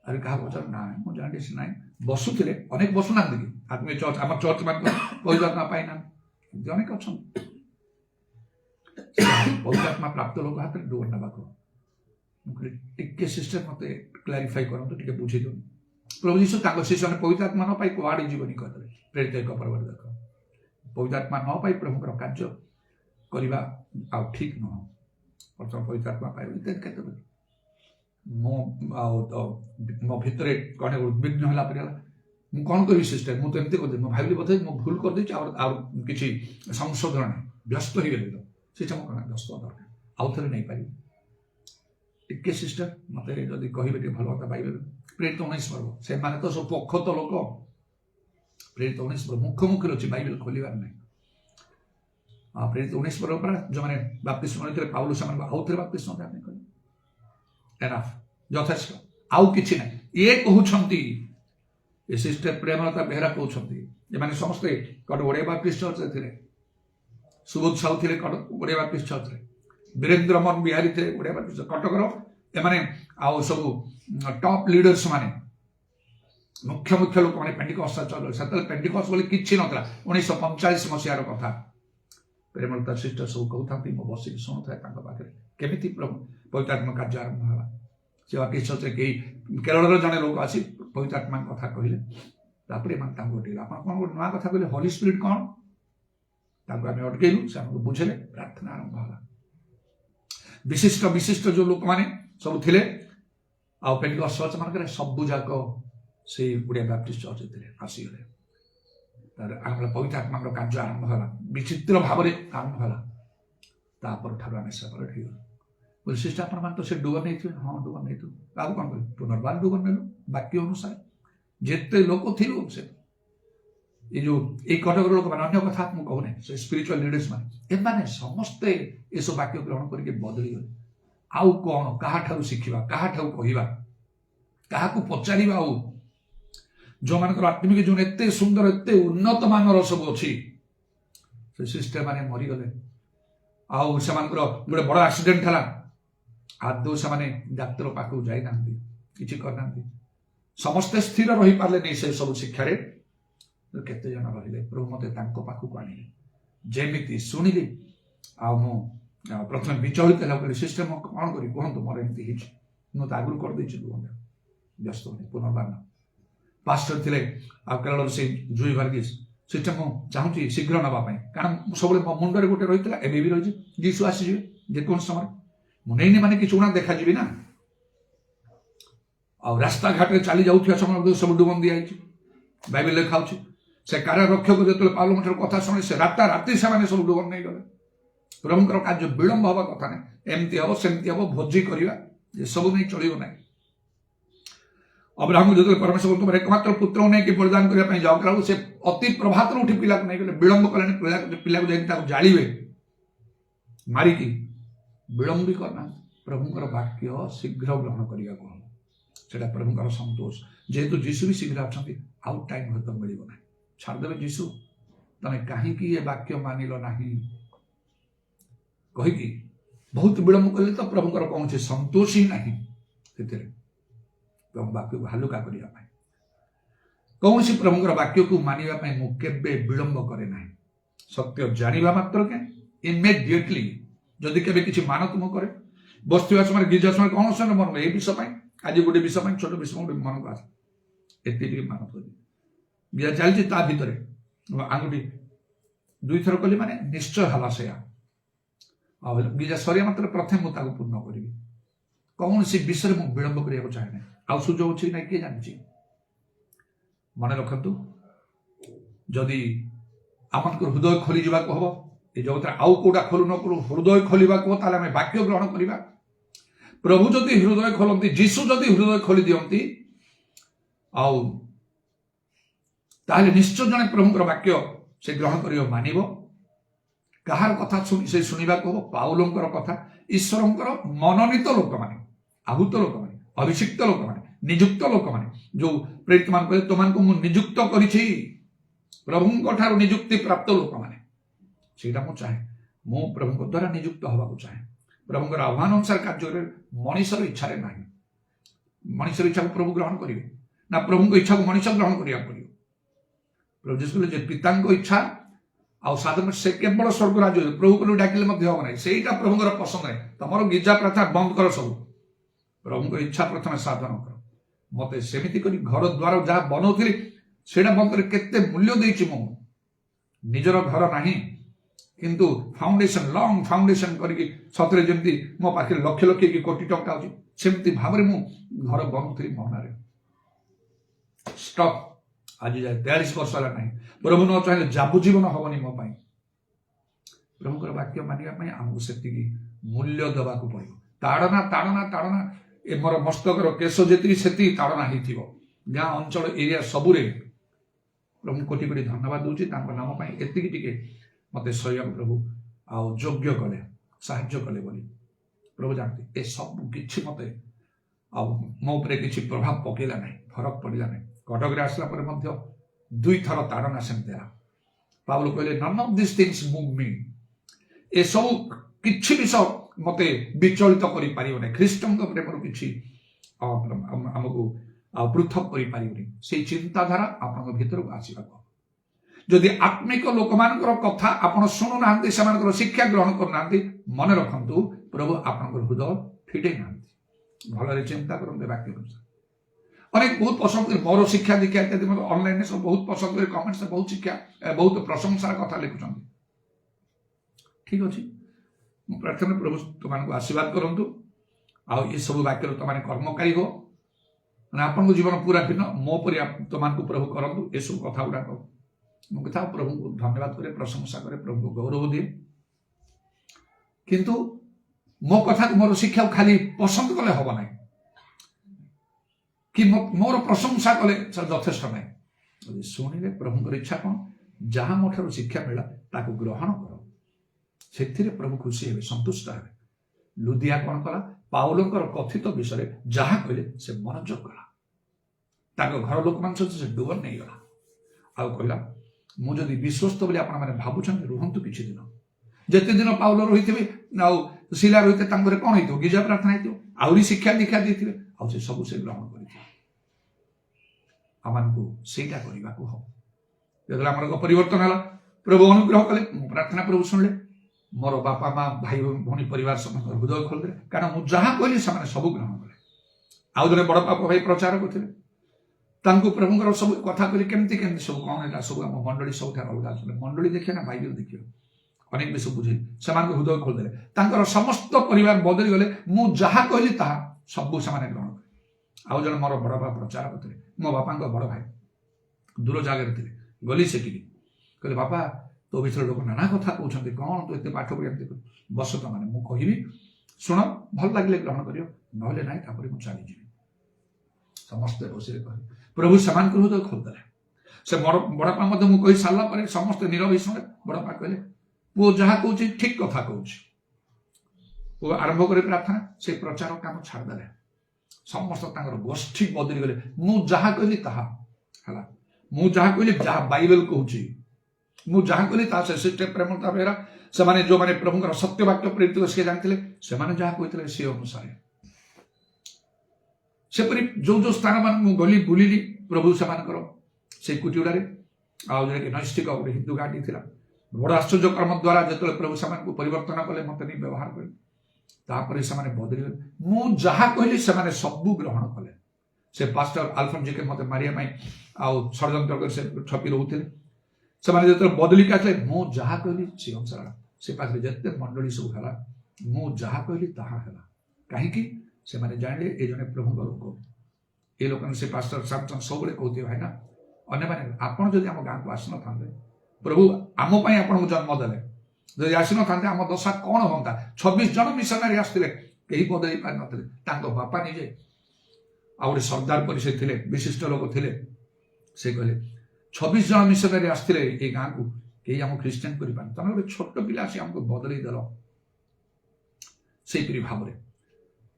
अरे क्या पचार ना मुझे जानी ना बसुले अनेक बसुना कि आत्मीय चर्च आम चर्च मान पवित्र आत्मा पाईना अनेक अच्छा पवित्र आत्मा प्राप्त लोक हाथ में डुबन ना टे सिस्टर मत क्लारीफाई करते बुझे दिखाँ प्रभु जीशु शिष्य मैंने पवित्र आत्मा न पाई कुआड़े जीवन कहते प्रेरित 1 पर्व देख पवित्र आत्मा न पाई प्रभुकर कार्य करवा आ ठीक नुह बर्तमान पवित्र आत्मा पाइब इत्यादि क्षेत्र मो भितर कौन उद्विग्न है मुझे कौन करी सिस्टर मुझे एमती कर भाविली बोधे मुझे भूल कर किसी संशोधन ना व्यस्त हो गली तो सीटा मुझे व्यस्त दरकार आउ थे नहीं पारि टिके सिस्टर मत जब कहे भल कथा पाइबे प्रेरित 19 पर्व से माने तो सब पक्षत लोक प्रेरित 19 पर्व मुख्य मुख्य अच्छी बाइबल खोलिबार नहीं प्रेरित 19 पर्व पर जो मैंने बाप्तिस्म लेते पाउल से आउ थे बाप्तिस्म कले एनाफ यथेष्ट आउ कि ना ये कहते ये सिस्टर प्रेमलता बेहरा कहते ये समस्ते कट ओडिया बाप्टिस्ट चर्च थे सुबोध साहू थे ओडिया बाप्टिस्ट चर्च वीरेन्द्र मोहन बिहारी थे ओडिया बाप्टिस्ट कटकर एमाने आउ सब टॉप लीडर्स माने मुख्य मुख्य लोक मैंने पेंटिकॉस्ट चल से पेंटिकॉस्ट बोले किसी ना 1945 मसीहार कथा प्रेमलता सिस्टर सब कहते मो बस शुणुए पाखे केमी पवित्र आत्मा कार्य आरंभ है से बाप्टिस्ट चर्च कई केरल जड़े लोक आसी पवित्र आत्मा कथा कहले आप कौन गोटे नुआ कथा कहले होली स्पिरिट कौन आम अटकेलु से आमको बुझेले प्रार्थना आरंभ है विशिष्ट विशिष्ट जो लोक मैंने सब थे पेंटिकॉस्ट चर्च मान सबू जाक से ओडिया बाप्टिस्ट चर्च थे आसीगले पवित्र आत्मा कार्य आरंभ है विचित्र भाव में आरंभ है तापर आम सेपरेट हो बोले सिस्टर आप तो से डुबन नहीं हाँ डुबन नहीं आप कौन कह पुनर्बार डुबन नेलु वाक्य अनुसार जिते लोक थे से ये जो एक कटक लोक मैंने अन्य कथा मुझे कहूना से स्पिरिचुअल लीडर्स मैंने समस्ते ये सब वाक्य ग्रहण करके बदली गले आउ कौन क्या शिखा क्या कहवा क्या पचार आउ जो मान आत्मिक जो एत सुंदर एत उन्नत मानर सब अच्छी से सिस्टर मैंने मरीगले आउ से गोटे बड़ एक्सीडेंट है आदौ से डाक्तर पाखक जाना कि करना समस्ते स्थिर रही पारे नहीं से सब शिक्षार केते जन रहिले प्रभु मते पाखक आनिले जेमिति शुणिली आ मु प्रथम विचलित है सिस्टर कौन करी कहतु मोर एमती मुझे आगुरी कर व्यस्त होनी पुनर्बार पास्टर थे केरल से जुई वर्गीस सिस्टर मुझे चाहूँगी शीघ्र नापी कारण सब मो मुंडे गोटे रही है एवं भी रही जीशु आसीजे जेको समय मुझे मैंने कि उना देखा जी ना आ रास्ता घाट में चली जाऊँ समय सब डुबन दिखाई बाइबल लिखा से कार्यारक्षक जो पाउल कथा शुणे से राति से सब डुबन नहीं गले प्रभुकर कार्य विलंब हवा कथा नहीं एमती हम सेमती हम भोजी करवा ये सब नहीं चलो ना अब्राहम जो परमेश्वर तुम एकमात्र पुत्र नहीं कि बलिदान करने जाओ से अति प्रभात उठी पिला को नहीं गले विलंब कले पिला को जाड़े मारिकी विलंब भी करना प्रभुकर वाक्य शीघ्र ग्रहण करने को प्रभुकर संतोष जेहेतु जीशु भी शीघ्र अच्छा आउ टाइम हत मिल ना छाड़देवे जीशु तमें कहीं ये वाक्य मानिल ना कहीकि बहुत विलंब कले तो प्रभुकर कौन से संतोष ही ना वाक्य को हालुका करने कौन सी प्रभुकर वाक्य को मानवाई मुझे विलंब करे ना सत्य जाना मात्र के इमिडिएटली जदि केवे किसी मान तुम करे बसवा समय गिरजा समय कौन समय मन ये विषय आज गोटे विषय छोट विषय गोटे मन को आसे एति मान गिरा चलती भितर आंगुठी 2 थर कली माने निश्चय हला से गिरजा सरिया मात्र प्रथम मुझे पूर्ण करी कौन सी विषय मुझे विलंब करने चाहे आउ सुजोग अच्छी ना किए जानी मन रखु जदि आम हृदय खोली जावाक हम ये जगत आउ कौटा खोलु न करू हृदय खोलने को आम वाक्य ग्रहण करवा प्रभु जदि हृदय खोलती जीशु जदि हृदय खोली दिखती ताहले निश्चय जड़े प्रभुकर वाक्य से ग्रहण कर मानव कहार कथा से शुणा हम पाउलंकर कथा ईश्वरंकर मनोनीत लोक मैंने आहूत लोक मैंने अभिषिक्त लोक मैंने निजुक्त लोक मैंने जो प्रेरित मान कहते तुमको मुझे निजुक्त करी प्रभु निजुक्ति प्राप्त लोक मैंने से मुझे चाहे ମୁଁ ପ୍ରଭୁଙ୍କ ଦ୍ୱାରା ନିଯୁକ୍ତ ହେବାକୁ ଚାହେଁ। ପ୍ରଭୁଙ୍କର ଆହ୍ୱାନ ଅନୁସାରେ କାର୍ଯ୍ୟ କରିବେ, ମଣିଷର ଇଚ୍ଛାରେ ନାହିଁ। ମଣିଷର ଇଚ୍ଛାକୁ ପ୍ରଭୁ ଗ୍ରହଣ କରିବେ ନା ପ୍ରଭୁଙ୍କ ଇଚ୍ଛାକୁ ମଣିଷ ଗ୍ରହଣ କରିବାକୁ ପଡ଼ିବ? ପ୍ରଭୁ ଯୀଶୁ କହିଲେ ଯେ ପିତାଙ୍କ ଇଚ୍ଛା ଆଉ ସାଧାରଣ ସେ କେବଳ ସ୍ୱର୍ଗ ରାଜ୍ୟ, ପ୍ରଭୁକୁ ଡାକିଲେ ମଧ୍ୟ ହବ ନାହିଁ, ସେଇଟା ପ୍ରଭୁଙ୍କର ପସନ୍ଦ ନାହିଁ। ତମର ଗିର୍ଜା ପ୍ରାର୍ଥନା ବନ୍ଦ କର, ସବୁ ପ୍ରଭୁଙ୍କ ଇଚ୍ଛା ପ୍ରଥମେ ସାଧନ କର। ମତେ ସେମିତି କରି ଘର ଦ୍ୱାର ଯାହା ବନଉଥିଲି ସେଇଟା ବନ୍ଦ କରି କେତେ ମୂଲ୍ୟ ଦେଇଛି ମୁଁ। ନିଜର ଘର ନାହିଁ କିନ୍ତୁ ଫାଉଣ୍ଡେସନ, ଲଙ୍ଗ ଫାଉଣ୍ଡେସନ କରିକି ସତରେ ଯେମିତି ମୋ ପାଖରେ ଲକ୍ଷ ଲକ୍ଷ କି କୋଟି ଟଙ୍କା ଅଛି ସେମିତି ଭାବରେ ମୁଁ ଘର ବନଉଥିଲି ମହନାରେ। ଷ୍ଟପ୍। ଆଜି ଯାଏ 43 ବର୍ଷ ହେଲା ନାହିଁ। ପ୍ରଭୁ ନ ଚାହିଁଲେ ଯାବଜୀବନ ହବନି ମୋ ପାଇଁ। ପ୍ରଭୁଙ୍କର ବାକ୍ୟ ମାନିବା ପାଇଁ ଆମକୁ ସେତିକି ମୂଲ୍ୟ ଦେବାକୁ ପଡ଼ିବ। ତାଡ଼ନା ତାଡ଼ନା ତାଡ଼ନା, ଏ ମୋର ମସ୍ତକର କେଶ ଯେତିକି ସେତିକି ତାଡ଼ନା ହେଇଥିବ। ଗାଁ ଅଞ୍ଚଳ ଏରିଆ ସବୁରେ ପ୍ରଭୁ କୋଟି କୋଟି ଧନ୍ୟବାଦ ଦଉଛି ତାଙ୍କ ନାମ ପାଇଁ। ଏତିକି ଟିକେ ମତେ ସହିବାକୁ ପ୍ରଭୁ ଆଉ ଯୋଗ୍ୟ କଲେ, ସାହାଯ୍ୟ କଲେ ବୋଲି ପ୍ରଭୁ ଜାଣନ୍ତି। ଏ ସବୁ କିଛି ମତେ ଆଉ ମୋ ଉପରେ କିଛି ପ୍ରଭାବ ପକେଇଲା ନାହିଁ, ଫରକ ପଡ଼ିଲା ନାହିଁ। କଟକରେ ଆସିଲା ପରେ ମଧ୍ୟ 2 ଥର ତାଡ଼ନା ସେମିତି ହେଲା। ପାଉଲ କହିଲେ none of this things move me. ଏସବୁ କିଛି ବିଷୟ ମତେ ବିଚଳିତ କରିପାରିବ ନାହିଁ। ଖ୍ରୀଷ୍ଟଙ୍କ ପ୍ରେମର କିଛି ଆମକୁ ଆଉ ପୃଥକ କରିପାରିବନି। ସେଇ ଚିନ୍ତାଧାରା ଆପଣଙ୍କ ଭିତରକୁ ଆସିବାକୁ। ଯଦି ଆତ୍ମିକ ଲୋକମାନଙ୍କର କଥା ଆପଣ ଶୁଣୁନାହାନ୍ତି, ସେମାନଙ୍କର ଶିକ୍ଷା ଗ୍ରହଣ କରୁନାହାନ୍ତି, ମନେ ରଖନ୍ତୁ ପ୍ରଭୁ ଆପଣଙ୍କର ହୃଦୟ ଫିଟେଇ ନାହାନ୍ତି। ଭଲରେ ଚିନ୍ତା କରନ୍ତୁ ବାକ୍ୟ ଅନୁସାରେ। ଅନେକ ବହୁତ ପସନ୍ଦ କରି ମୋର ଶିକ୍ଷା ଦୀକ୍ଷା ଇତ୍ୟାଦି ଅନଲାଇନରେ ସବୁ ବହୁତ ପସନ୍ଦ କରି କମେଣ୍ଟରେ ବହୁତ ଶିକ୍ଷା ବହୁତ ପ୍ରଶଂସାର କଥା ଲେଖୁଛନ୍ତି। ଠିକ ଅଛି, ମୁଁ ପ୍ରାର୍ଥନା ପ୍ରଭୁ ତୁମମାନଙ୍କୁ ଆଶୀର୍ବାଦ କରନ୍ତୁ। ଆଉ ଏସବୁ ବାକ୍ୟର ତୁମମାନେ କର୍ମକାରୀ ହୋ, ମାନେ ଆପଣଙ୍କ ଜୀବନ ପୁରା ଭିନ୍ନ ମୋ ପରି ତୁମମାନଙ୍କୁ ପ୍ରଭୁ କରନ୍ତୁ। ଏସବୁ କଥା ଗୁଡାକ ମୁଁ କଥା ପ୍ରଭୁଙ୍କୁ ଧନ୍ୟବାଦ କରେ, ପ୍ରଶଂସା କରେ, ପ୍ରଭୁଙ୍କୁ ଗୌରବ ଦିଏ। କିନ୍ତୁ ମୋ କଥାକୁ ମୋର ଶିକ୍ଷାକୁ ଖାଲି ପସନ୍ଦ କଲେ ହବ ନାହିଁ କି ମୋର ପ୍ରଶଂସା କଲେ ଯଥେଷ୍ଟ ନାହିଁ। ଯଦି ଶୁଣିଲେ ପ୍ରଭୁଙ୍କର ଇଚ୍ଛା କଣ, ଯାହା ମୋ ଠାରୁ ଶିକ୍ଷା ମିଳିଲା ତାକୁ ଗ୍ରହଣ କର, ସେଥିରେ ପ୍ରଭୁ ଖୁସି ହେବେ, ସନ୍ତୁଷ୍ଟ ହେବେ। ଲୁଦିଆ କଣ କଲା, ପାଉଲଙ୍କର କଥିତ ବିଷୟରେ ଯାହା କହିଲେ ସେ ମନୋଯୋଗ କଲା। ତାଙ୍କ ଘର ଲୋକମାନଙ୍କ ସହିତ ସେ ଡୁବନ ନେଇଗଲା। ଆଉ କହିଲା ମୁଁ ଯଦି ବିଶ୍ୱସ୍ତ ବୋଲି ଆପଣମାନେ ଭାବୁଛନ୍ତି ରୁହନ୍ତୁ କିଛି ଦିନ। ଯେତେ ଦିନ ପାଉଲ ରହିଥିବେ ଆଉ ଶିଲା ରହିଥିବେ ତାଙ୍କର କଣ ହେଇଥିବ, ଗିର୍ଜା ପ୍ରାର୍ଥନା ହେଇଥିବ, ଆହୁରି ଶିକ୍ଷା ଦୀକ୍ଷା ଦେଇଥିବେ, ଆଉ ସେ ସବୁ ସେ ଗ୍ରହଣ କରିଥିବେ। ଆମମାନଙ୍କୁ ସେଇଟା କରିବାକୁ ହବ। ଯେତେବେଳେ ଆମର ପରିବର୍ତ୍ତନ ହେଲା, ପ୍ରଭୁ ଅନୁଗ୍ରହ କଲେ, ମୁଁ ପ୍ରାର୍ଥନା ପ୍ରଭୁ ଶୁଣିଲେ, ମୋର ବାପା ମା ଭାଇ ଭଉଣୀ ପରିବାର ସମସ୍ତଙ୍କର ହୃଦୟ ଖୋଲିଦେଲେ। କାରଣ ମୁଁ ଯାହା କହିଲି ସେମାନେ ସବୁ ଗ୍ରହଣ କଲେ। ଆଉ ଜଣେ ବଡ ବାପା ଭାଇ ପ୍ରଚାର କରୁଥିଲେ, ତାଙ୍କୁ ପ୍ରଭୁଙ୍କର ସବୁ କଥା କହିଲେ କେମିତି କେମିତି ସବୁ କଣ ହେଲା, ସବୁ ଆମ ମଣ୍ଡଳୀ ସବୁଠାରୁ ଅଲଗା ଅଛନ୍ତି। ମଣ୍ଡଳୀ ଦେଖିବେ ନା ବାଇବେଲ ଦେଖିବେ, ଅନେକ ବିଷୟ ବୁଝେଇ ସେମାନଙ୍କୁ ହୃଦୟ ଖୋଲିଦେଲେ। ତାଙ୍କର ସମସ୍ତ ପରିବାର ବଦଳି ଗଲେ। ମୁଁ ଯାହା କହିଲି ତାହା ସବୁ ସେମାନେ ଗ୍ରହଣ କଲେ। ଆଉ ଜଣେ ମୋର ବଡ ବାପା ପ୍ରଚାର କରୁଥିଲେ, ମୋ ବାପାଙ୍କ ବଡ ଭାଇ ଦୂର ଜାଗାରେ ଥିଲେ। ଗଲି ସେଠିକି, କହିଲେ ବାପା ତୋ ବିଷୟରେ ଲୋକ ନାନା କଥା କହୁଛନ୍ତି, କଣ ତୁ ଏତେ ପାଠ ପଢି ଏମିତି ବସ, ତ ମାନେ ମୁଁ କହିବି ଶୁଣ, ଭଲ ଲାଗିଲେ ଗ୍ରହଣ କରିବ, ନହେଲେ ନାହିଁ, ତାପରେ ମୁଁ ଚାଲିଯିବି। ସମସ୍ତେ ବସିଲେ କହିଲେ, ପ୍ରଭୁ ସେମାନଙ୍କ ହୃଦୟ ଖୋଲିଦେଲେ। ସେ ବଡପା ମଧ୍ୟ ମୁଁ କହି ସାରିଲା ପରେ ସମସ୍ତେ ନୀରବ ଶୁଣେ। ବଡପା କହିଲେ ପୁଅ ଯାହା କହୁଛି ଠିକ କଥା କହୁଛି। ପୁଅ ଆରମ୍ଭ କରି ପ୍ରାର୍ଥନା, ସେ ପ୍ରଚାର କାମ ଛାଡ଼ିଦେଲେ। ସମସ୍ତ ତାଙ୍କର ଗୋଷ୍ଠୀ ବଦଳି ଗଲେ। ମୁଁ ଯାହା କହିଲି ତାହା ହେଲା। ମୁଁ ଯାହା କହିଲି ଯାହା ବାଇବେଲ କହୁଛି, ମୁଁ ଯାହା କହିଲି ତାହା ସେ ପ୍ରେମ ତାପରେ ସେମାନେ ଯୋଉମାନେ ପ୍ରଭୁଙ୍କର ସତ୍ୟ ବାକ୍ୟ ପ୍ରେରିତ ସେ ଜାଣିଥିଲେ, ସେମାନେ ଯାହା କହିଥିଲେ ସେ ଅନୁସାରେ। ସେପରି ଯୋଉ ଯୋଉ ସ୍ଥାନ ମାନଙ୍କୁ ମୁଁ ଗଲି ବୁଲିଲି, ପ୍ରଭୁ ସେମାନଙ୍କର ସେଇ କୁଟିଗୁଡାରେ, ଆଉ ଯୋଉଟାକି ନୈଷ୍ଠିକ ଗୋଟେ ହିନ୍ଦୁ ଗାଁଟି ଥିଲା, ବଡ ଆଶ୍ଚର୍ଯ୍ୟ କର୍ମ ଦ୍ୱାରା ଯେତେବେଳେ ପ୍ରଭୁ ସେମାନଙ୍କୁ ପରିବର୍ତ୍ତନ କଲେ, ମତେ ନେଇ ବ୍ୟବହାର କଲେ, ତାପରେ ସେମାନେ ବଦଳିଗଲେ। ମୁଁ ଯାହା କହିଲି ସେମାନେ ସବୁ ଗ୍ରହଣ କଲେ। ସେ ପାଷ୍ଟର ଆଲଫନ୍ ଜିକେ ମତେ ମାରିବା ପାଇଁ ଆଉ ଷଡ଼ଯନ୍ତ୍ର କରି ସେ ଛପି ରହୁଥିଲେ। ସେମାନେ ଯେତେବେଳେ ବଦଳିକି ଆସିଲେ, ମୁଁ ଯାହା କହିଲି ସେ ଅନୁସାରେ ସେ ପାଖରେ ଯେତେ ମଣ୍ଡଳୀ ସବୁ ହେଲା, ମୁଁ ଯାହା କହିଲି ତାହା ହେଲା। କାହିଁକି? ସେମାନେ ଜାଣିଲେ ଏ ଜଣେ ପ୍ରଭୁଙ୍କ ଲୋକ। ଏ ଲୋକ ସେ ପାଷ୍ଟର ସାମସନ୍ ସବୁବେଳେ କହୁଥିବେ, ଭାଇ ନା ଅନ୍ୟମାନେ ଆପଣ ଯଦି ଆମ ଗାଁକୁ ଆସିନଥାନ୍ତେ, ପ୍ରଭୁ ଆମ ପାଇଁ ଆପଣଙ୍କୁ ଜନ୍ମ ଦେଲେ, ଯଦି ଆସିନଥାନ୍ତେ ଆମ ଦଶା କଣ ହୁଅନ୍ତା। 26 ଜଣ ମିଶନାରୀ ଆସିଥିଲେ, କେହି ବଦଳେଇ ପାରିନଥିଲେ। ତାଙ୍କ ବାପା ନିଜେ ଆଉ ଗୋଟେ ସର୍ଦ୍ଦାର ପରି ସେ ଥିଲେ, ବିଶିଷ୍ଟ ଲୋକ ଥିଲେ। ସେ କହିଲେ 26 ଜଣ ମିଶନାରୀ ଆସିଥିଲେ ଏଇ ଗାଁକୁ, କେହି ଆମକୁ ଖ୍ରୀଷ୍ଟିଆନ କରିପାରନ୍ତି, ତମେ ଗୋଟେ ଛୋଟ ପିଲା ଆସି ଆମକୁ ବଦଳେଇ ଦେଲ। ସେଇପରି ଭାବରେ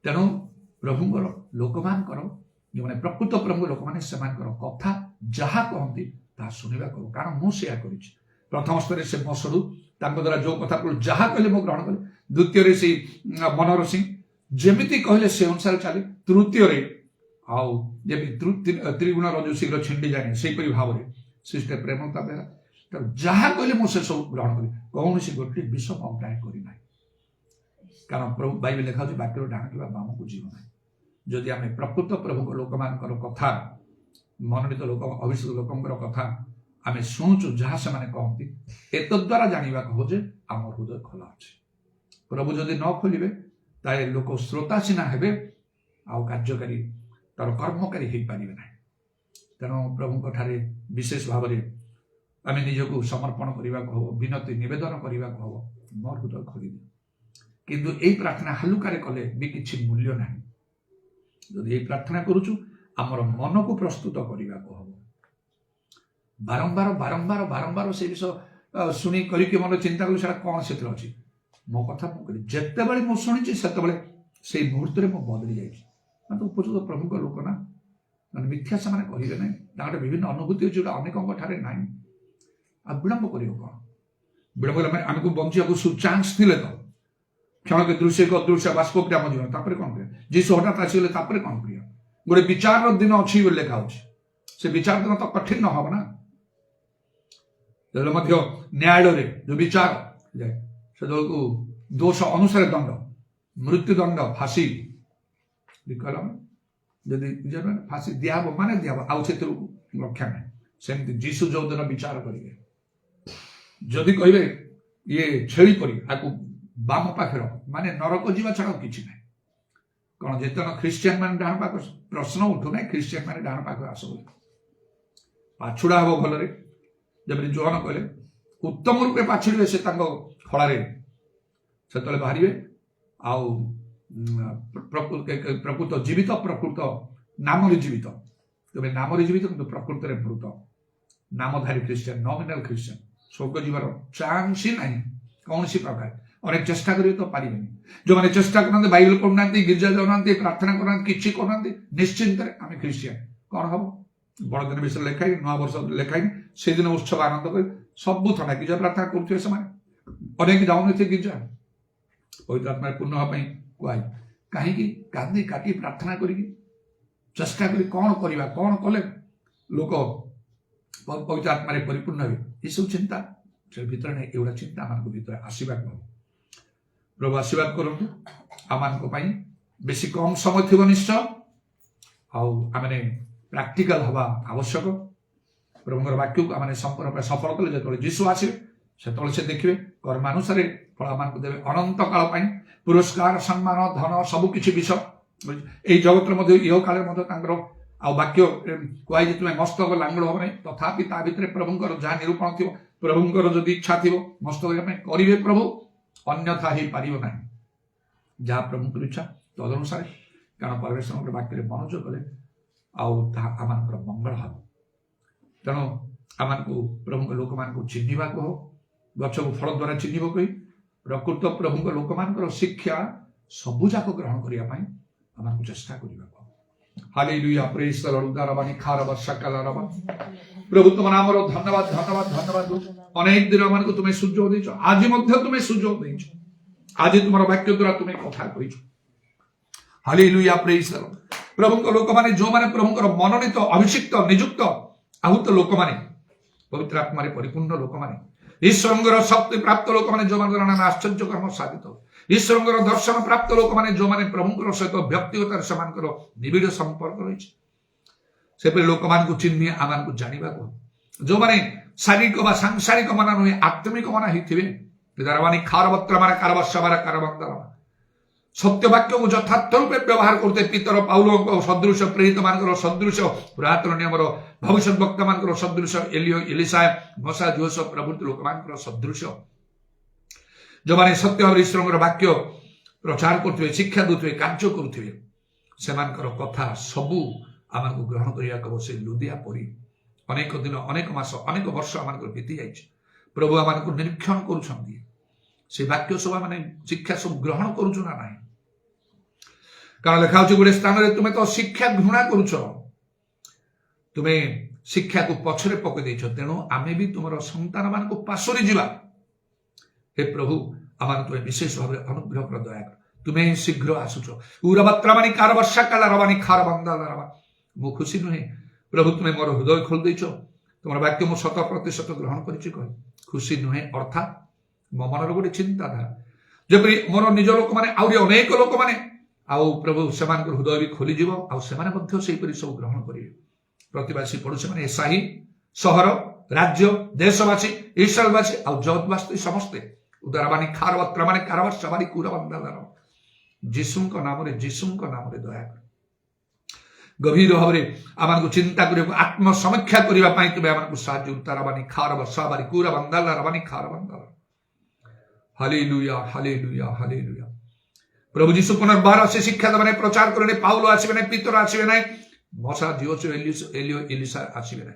ତେଣୁ ପ୍ରଭୁଙ୍କର ଲୋକମାନଙ୍କର ଯେଉଁମାନେ ପ୍ରକୃତ ପ୍ରଭୁ ଲୋକମାନେ ସେମାନଙ୍କର କଥା ଯାହା କହନ୍ତି ତାହା ଶୁଣିବାକୁ, କାରଣ ମୁଁ ସେୟା କରିଛି। प्रथम स्तरे से मो सड़ू द्वारा जो कथा जहाँ कहले मो ग्रहण कले द्वितीय से मनोहर सिंह जमिति कहले से अनुसार चले तृतीय त्रिगुण जो शीघ्र छिंडी जाए से भाव में सिस्टर प्रेमलता बेहरा तो जहाँ कहले मो से सब ग्रहण कली कौन सी गोटे विष अग्राह्य करना कारण प्रभु बाइबल लिखा वाक्य डाण कि बाम को जीव ना जदि आम प्रकृत प्रभु लोक मान कथा मनोनीत लोक अभिषेक लोक कथा आम शुणुचु जहाँ से कहती एत द्वारा जानवा कह आम हृदय खोला अच्छे प्रभु जदि न खोलिए ताले लोक श्रोता सीना हेबे आउ कार्यकारी तार कर्मकारी हो पारे ना तेणु प्रभु ठारे विशेष भाव में आम निजक समर्पण करने को हम विनती नवेदन करने को हम मोर हृदय खोली किंतु यही प्रार्थना हालुकार कले भी किसी मूल्य ना जदि यही प्रार्थना करुचु आमर मन को प्रस्तुत करने को हम बारंबार बारंबार बारंबार से विषय शुणी करके मन चिंता करूँ से कौन से अच्छी मो कथा मुझे जिते बड़े मुझे शुणी से मुहूर्त में मुझे बदली जाए तो उपयुक्त प्रभु लोक ना मैंने मिथ्या से कहे ना विभिन्न अनुभूति अच्छी जो अनेक ना आ विलंब कर विलंब आमको बंचा चान्स थे तो क्षण के दृश्य को अदृश्य बाष्पोक्रिया आम जीवन कौन करिया जीशु हठात आसीगले कौन करिया गोटे विचार दिन अच्छी लिखा से विचार दिन तो कठिन न हम ना न्यायालय जो विचार से को दोष अनुसार दंड मृत्युदंड फांसी जदि फांसी दिहब माने दिहब आउ से रक्षा ना सेमती जीशु जो दिन विचार करेंगे जदि कहे ये छेली पड़ी आपको बाम पाखे माने नरक जीवा छाड़ किसी ना कौन जितन ख्रीस्टियान मान डाण पाख प्रश्न उठू ना ख्रीस्टियान मान डाण पाख आस पाछुड़ा हम भलरे जब जोहन कहले उत्तम रूपे पाछुड़े से खड़े से बाहर आउ प्रकृत जीवित प्रकृत नाम जीवित तेज नाम जीवित कि प्रकृत मृत नामधारी ख्रीस्टियान नॉमिनल ख्रीस्टियान स्वर्ग जीवार चांस ही ना कौन सी प्रकार अनेक चेष्टा करेंगे तो पारे जो मैंने चेष्टा करना बाइबल पढ़ुना गिर्जा जाऊना प्रार्थना करना कि करना निश्चिंत आम ख्रीस्टियान कौन हम बड़दिन विषय लिखाई नुआ वर्ष लिखाई से दिन उत्सव आनंद कर सबू थंडा गिर्जा प्रार्थना करुवे से अनेक जाऊन थे गिर्जा पवित्र आत्मा पूर्ण हाँपाई कहुई कहीं कांदी काटी प्रार्थना करी चेष्टा करी कौन करवा कौन कले लोक पवित्र आत्मा परिपूर्ण हुए ये सब चिंता से भीतर नहीं एवं चिंता आम भीतर आशीर्वाद प्रभु आशीर्वाद करूँ आम बेसी कम समय थी निश्चय आम प्राक्टिकल हवा आवश्यक प्रभुଙ୍କର वाक्य आम संपूर्ण सफल कले जो जीशु आसवे से देखिए कर्मानुसार फल आम देवे अनंत काल पुरस्कार सम्मान धन सबकि विषय यही जगत इह काल आ वाक्य कहुई तुम्हें मस्तक लांगड़ हम नहीं तथापि ता भितर प्रभुଙ୍କର जहाँ निरूपण थी प्रभुଙ୍କର जदि इच्छा थी मस्तक करेंगे प्रभु अन्यथा हो पार ना जहाँ प्रभुଙ୍କର इच्छा तदनुसार कारण परमेश्वर वाक्य मनोज कले आम मंगल हम तेणु आम प्रभु लोक मान चिन्हवा हो गछ को फल द्वारा चिन्ह कही प्रकृत प्रभु लोक मान शिक्षा सबुजाक ग्रहण करने आम चेष्टा करने हालेलुया प्रेज द लॉर्ड उदारबानी खारबा शकलारबा प्रभु तुम नाम धन्यवाद धन्यवाद धन्यवाद अनेक दिन आम तुम्हें सुजोग देछ आज तुम्हें सुजोग देछ आज तुम वाक्य द्वारा तुम्हें कथा कह हालेलुया प्रेज द लॉर्ड प्रभु लोक माने जो माने प्रभु मनोनीत अभिषिक्त नियुक्त आहूत लोक माने पवित्र आत्मा परिपूर्ण लोक माने ईश्वर शक्ति प्राप्त लोक माने जो मान आश्चर्य कर्म साधित ईश्वर दर्शन प्राप्त लोक माने जो माने प्रभु सहित व्यक्तिगत से निबिड़ संपर्क रही से लोक मान चिन्ह आम को जानवा जो माने शारीरिक व सांसारिक मना नुहे आत्मिक मना ही खारबत्र माने कारबा कारबंदर सत्यवाक्य को यथार्थ रूपे व्यवहार करते पितर पाउल सदृश प्रेरित मान सदृश पुरातन नियम भविष्य वक्ता मान सदृश एलिसा मसा जोसफ प्रभृति लोक मान सदृश जो माने सत्य भाव ईश्वर वाक्य प्रचार करुवे शिक्षा दूसरे कार्य करुवे से कथा सबू आम को ग्रहण करने से लुदिया परी अनेक दिन अनेक मास अनेक वर्ष आम बीती जाए प्रभु आम को निरीक्षण कर वाक्य सब माने शिक्षा सब ग्रहण करुचु ना ना कारण लिखा गोटे स्थान में तुम्हें तो शिक्षा घृणा करुच तुमे शिक्षा को पछरे पकई देछ तेणु आमे भी तुमर संतान मान को पासरी जीवा हे प्रभु आमान तुमे विशेष भाव अनुग्रह कर दया कर तुमे शीघ्र आसुच उरबत्रमानी कार वर्षा काला रवानी खार बंदा रवा मु खुशी नुहे प्रभु तुमे मोर हृदय खोल देछ तुम वाक्य मु 100% ग्रहण करिछि कह खुशी नुहे अर्थात मो मनर गोटे चिंताधारा जेपरि मोर निज लोक माने आउरी अनेक लोक माने आउ प्रभु सेमान हृदय भी खोली जीव आउ सेमाने मध्य सेहि परि सब ग्रहण करिवे प्रतिवासी पड़ोसी माने साही सहर राज्य देशवासी ईश्वरवासी आउ जगतवासी समस्ते उदारबानी खारवत्र माने कारवर सवारी कुरबंदार जीशु नाम रे दया कर गभीर भाव आम चिंता कर आत्म समीक्षा करने तुम आम साहय उतारबानी खारव सवारी कुरबंदार खारबंदार हालेलुया हालेलुया हालेलुया प्रभु जीशु पुनर्बार से शिक्षा दबाने प्रचार करने पाउलो आसबे ना पीतर आसबे ना मशा दिवस एलिसा आसबे ना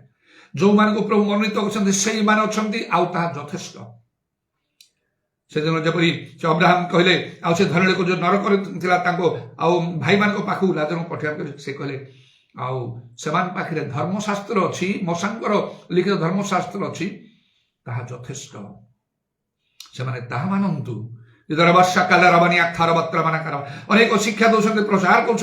जो मान को प्रभु मनोनीत करछन्ते सेही मान अछन्ति आउ ताहा यथेष्ट से दिन जपरी से अब्राहम कहले आउ से धरणी को जो नरक थिला ताको आउ भाई मान को पाखु लाजर को पठिया कर से कहले आउ समान पाखरे धर्मशास्त्र अछि मसांकर लिखित धर्मशास्त्र अछि ताहा यथेष्ट से माने ताहा मानंतु इधर वर्षा काला रवानी अक्षर बत्र मानकर अनेक शिक्षा दौरान प्रचार कर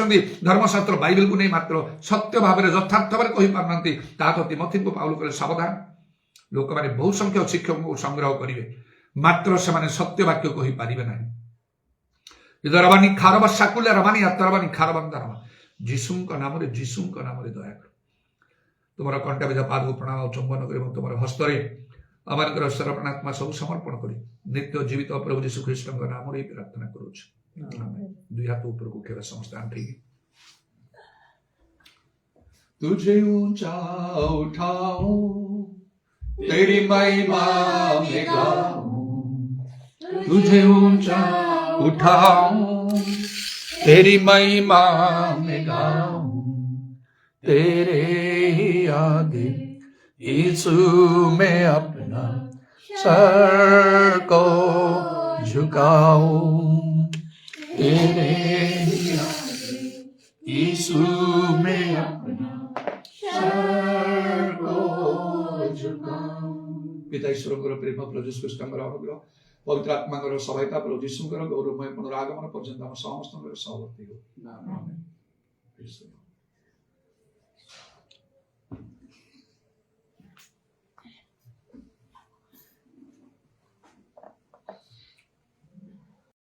धर्मशास्त्र बाइबल को नहीं मात्र सत्य भाव में यथार्थ भाव कही पारती ताकि तिमोथी को पाउल कले सावधान लोक माने बहु संख्यक शिक्षक को संग्रह करेंगे मात्र से माने सत्य वाक्य कही पारिबे नहीं इधर रवानी खार वर्षा कुले रवानी अत्रवानी खार बंदर जीशु नाम रे दया कर तुम कंटा विधा पाद को प्रणाम चुंबन कर तुम हस्तरे अमानकर सर्वनात्मा सब समर्पण करी नित्य जीवित प्रभु यीशु ख्रीष्ट नाम रे प्रार्थना करूछ दुई हाथ ऊपर को केवल समस्त आंटी तुझे ऊंचा उठाऊं तेरी महिमा में गाऊं तुझे ऊंचा उठाऊं तेरी महिमा में गाऊं तेरे ही आगे यीशु मैं अपना सर को झुकाऊं तेरे ही आगे यीशु मैं अपना सर को झुकाऊं पिता ईश्वर प्रेम प्रभु यीशु ख्रीष्ट अनुग्रह पवित्र आत्मा सहायता प्रभु यीशु गौरवमय पुनरागमन पर्यंत समस्त सहवर्ती हो।